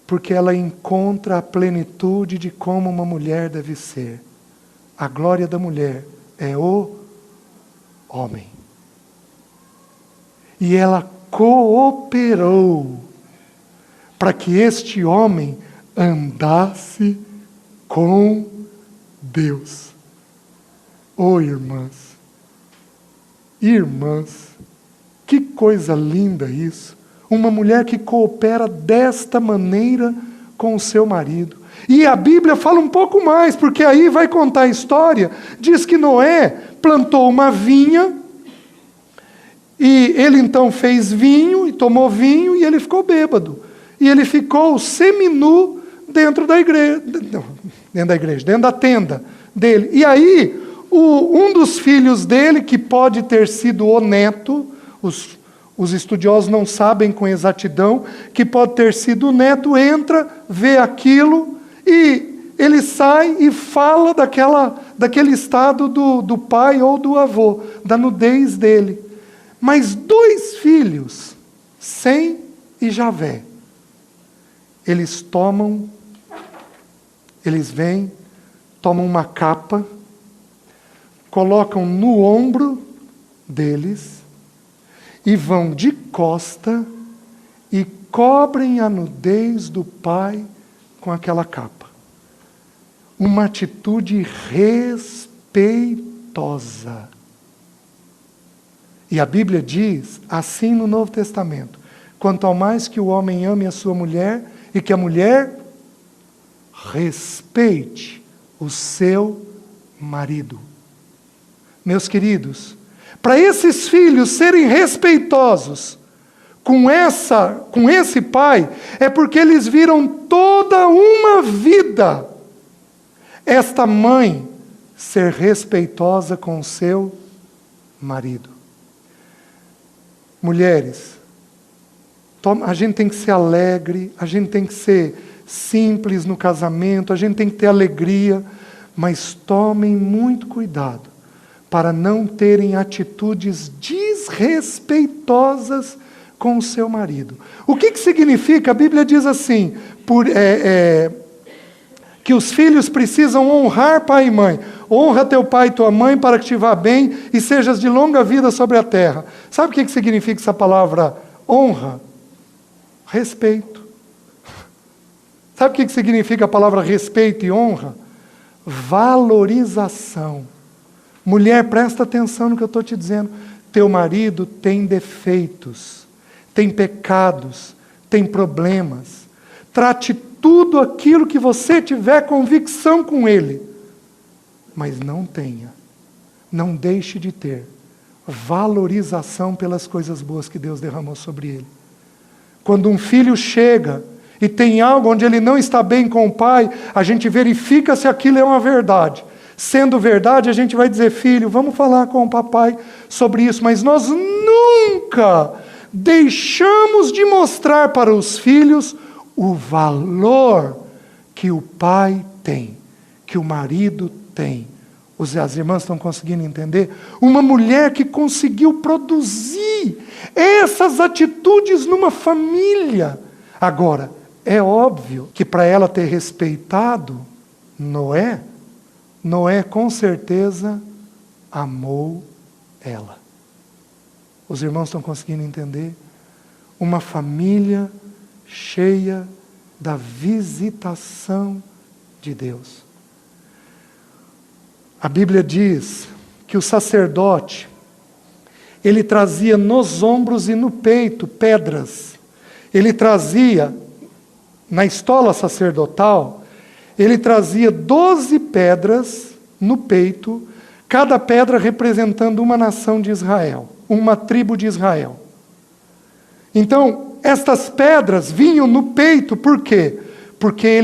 porque ela encontra a plenitude de como uma mulher deve ser. A glória da mulher é o homem. E ela cooperou para que este homem andasse com Deus. Oh, irmãs, que coisa linda isso. Uma mulher que coopera desta maneira com o seu marido. E a Bíblia fala um pouco mais, porque aí vai contar a história. Diz que Noé plantou uma vinha, e ele então fez vinho, e tomou vinho, e ele ficou bêbado. E ele ficou seminu dentro da igreja, dentro da tenda dele. E aí, um dos filhos dele, que pode ter sido o neto, os estudiosos não sabem com exatidão, que pode ter sido o neto, entra, vê aquilo, e ele sai e fala daquele estado do pai ou do avô, da nudez dele. Mas 2 filhos, Sem e Javé, eles vêm, tomam uma capa, colocam no ombro deles e vão de costa e cobrem a nudez do pai com aquela capa. Uma atitude respeitosa. E a Bíblia diz, assim no Novo Testamento, quanto ao mais que o homem ame a sua mulher e que a mulher respeite o seu marido. Meus queridos, para esses filhos serem respeitosos com esse pai, é porque eles viram toda uma vida esta mãe ser respeitosa com seu marido. Mulheres, a gente tem que ser alegre, a gente tem que ser simples no casamento, a gente tem que ter alegria, mas tomem muito cuidado para não terem atitudes desrespeitosas com o seu marido. O que significa? A Bíblia diz assim, que os filhos precisam honrar pai e mãe. Honra teu pai e tua mãe para que te vá bem e sejas de longa vida sobre a terra. Sabe o que significa essa palavra honra? Respeito. Sabe o que significa a palavra respeito e honra? Valorização. Mulher, presta atenção no que eu estou te dizendo. Teu marido tem defeitos, tem pecados, tem problemas. Trate tudo aquilo que você tiver convicção com ele. Mas não deixe de ter valorização pelas coisas boas que Deus derramou sobre ele. Quando um filho chega e tem algo onde ele não está bem com o pai, a gente verifica se aquilo é uma verdade. Sendo verdade, a gente vai dizer, filho, vamos falar com o papai sobre isso, mas nós nunca deixamos de mostrar para os filhos o valor que o pai tem, que o marido tem. As irmãs estão conseguindo entender? Uma mulher que conseguiu produzir essas atitudes numa família. Agora, é óbvio que para ela ter respeitado Noé com certeza amou ela. Os irmãos estão conseguindo entender? Uma família cheia da visitação de Deus. A Bíblia diz que o sacerdote, ele trazia nos ombros e no peito pedras. Ele trazia, na estola sacerdotal, ele trazia 12 pedras no peito, cada pedra representando uma nação de Israel, uma tribo de Israel. Então, estas pedras vinham no peito, por quê? Porque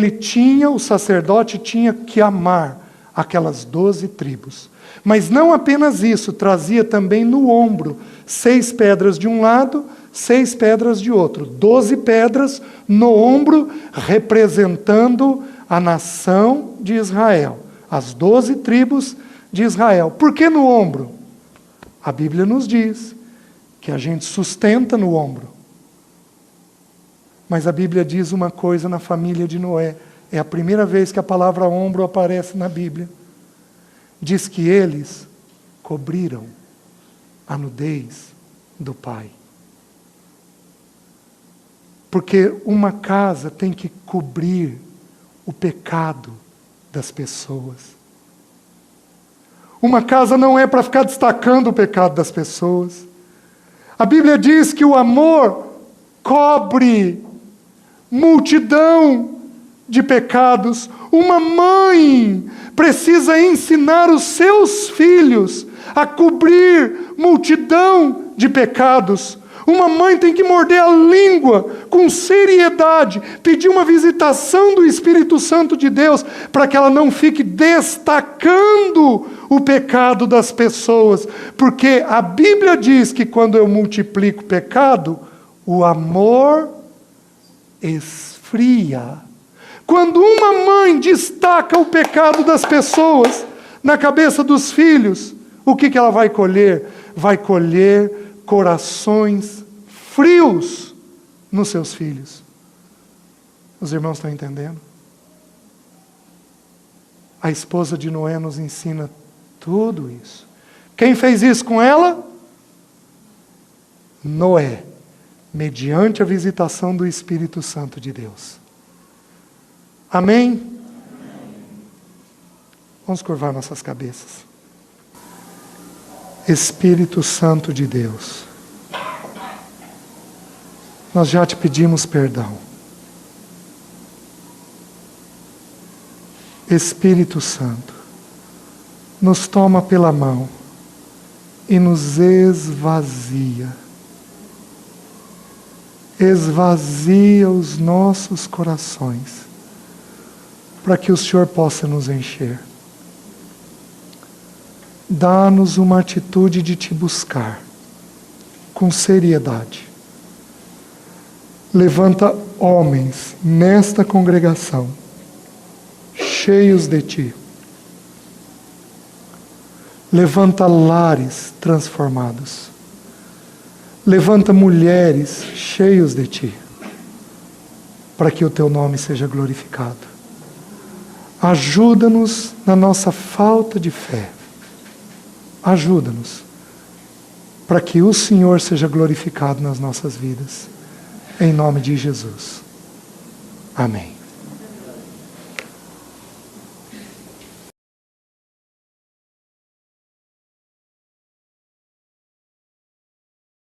o sacerdote tinha que amar aquelas 12 tribos. Mas não apenas isso, trazia também no ombro 6 pedras de um lado, 6 pedras de outro. 12 pedras no ombro, representando a nação de Israel. As 12 tribos de Israel. Por que no ombro? A Bíblia nos diz que a gente sustenta no ombro. Mas a Bíblia diz uma coisa na família de Noé. É a primeira vez que a palavra ombro aparece na Bíblia. Diz que eles cobriram a nudez do pai. Porque uma casa tem que cobrir o pecado das pessoas. Uma casa não é para ficar destacando o pecado das pessoas. A Bíblia diz que o amor cobre multidão de pecados. Uma mãe precisa ensinar os seus filhos a cobrir multidão de pecados. Uma mãe tem que morder a língua com seriedade, pedir uma visitação do Espírito Santo de Deus, para que ela não fique destacando o pecado das pessoas. Porque a Bíblia diz que quando eu multiplico o pecado, o amor esfria. Quando uma mãe destaca o pecado das pessoas na cabeça dos filhos, o que ela vai colher? Vai colher corações frios nos seus filhos. Os irmãos estão entendendo? A esposa de Noé nos ensina tudo isso. Quem fez isso com ela? Noé, mediante a visitação do Espírito Santo de Deus. Amém? Vamos curvar nossas cabeças. Espírito Santo de Deus, nós já te pedimos perdão. Espírito Santo, nos toma pela mão e nos esvazia. esvazia os nossos corações, para que o Senhor possa nos encher. Dá-nos uma atitude de te buscar, com seriedade. Levanta homens nesta congregação, cheios de ti. Levanta lares transformados. Levanta mulheres cheios de ti, para que o teu nome seja glorificado. Ajuda-nos na nossa falta de fé. Ajuda-nos, para que o Senhor seja glorificado nas nossas vidas. Em nome de Jesus. Amém.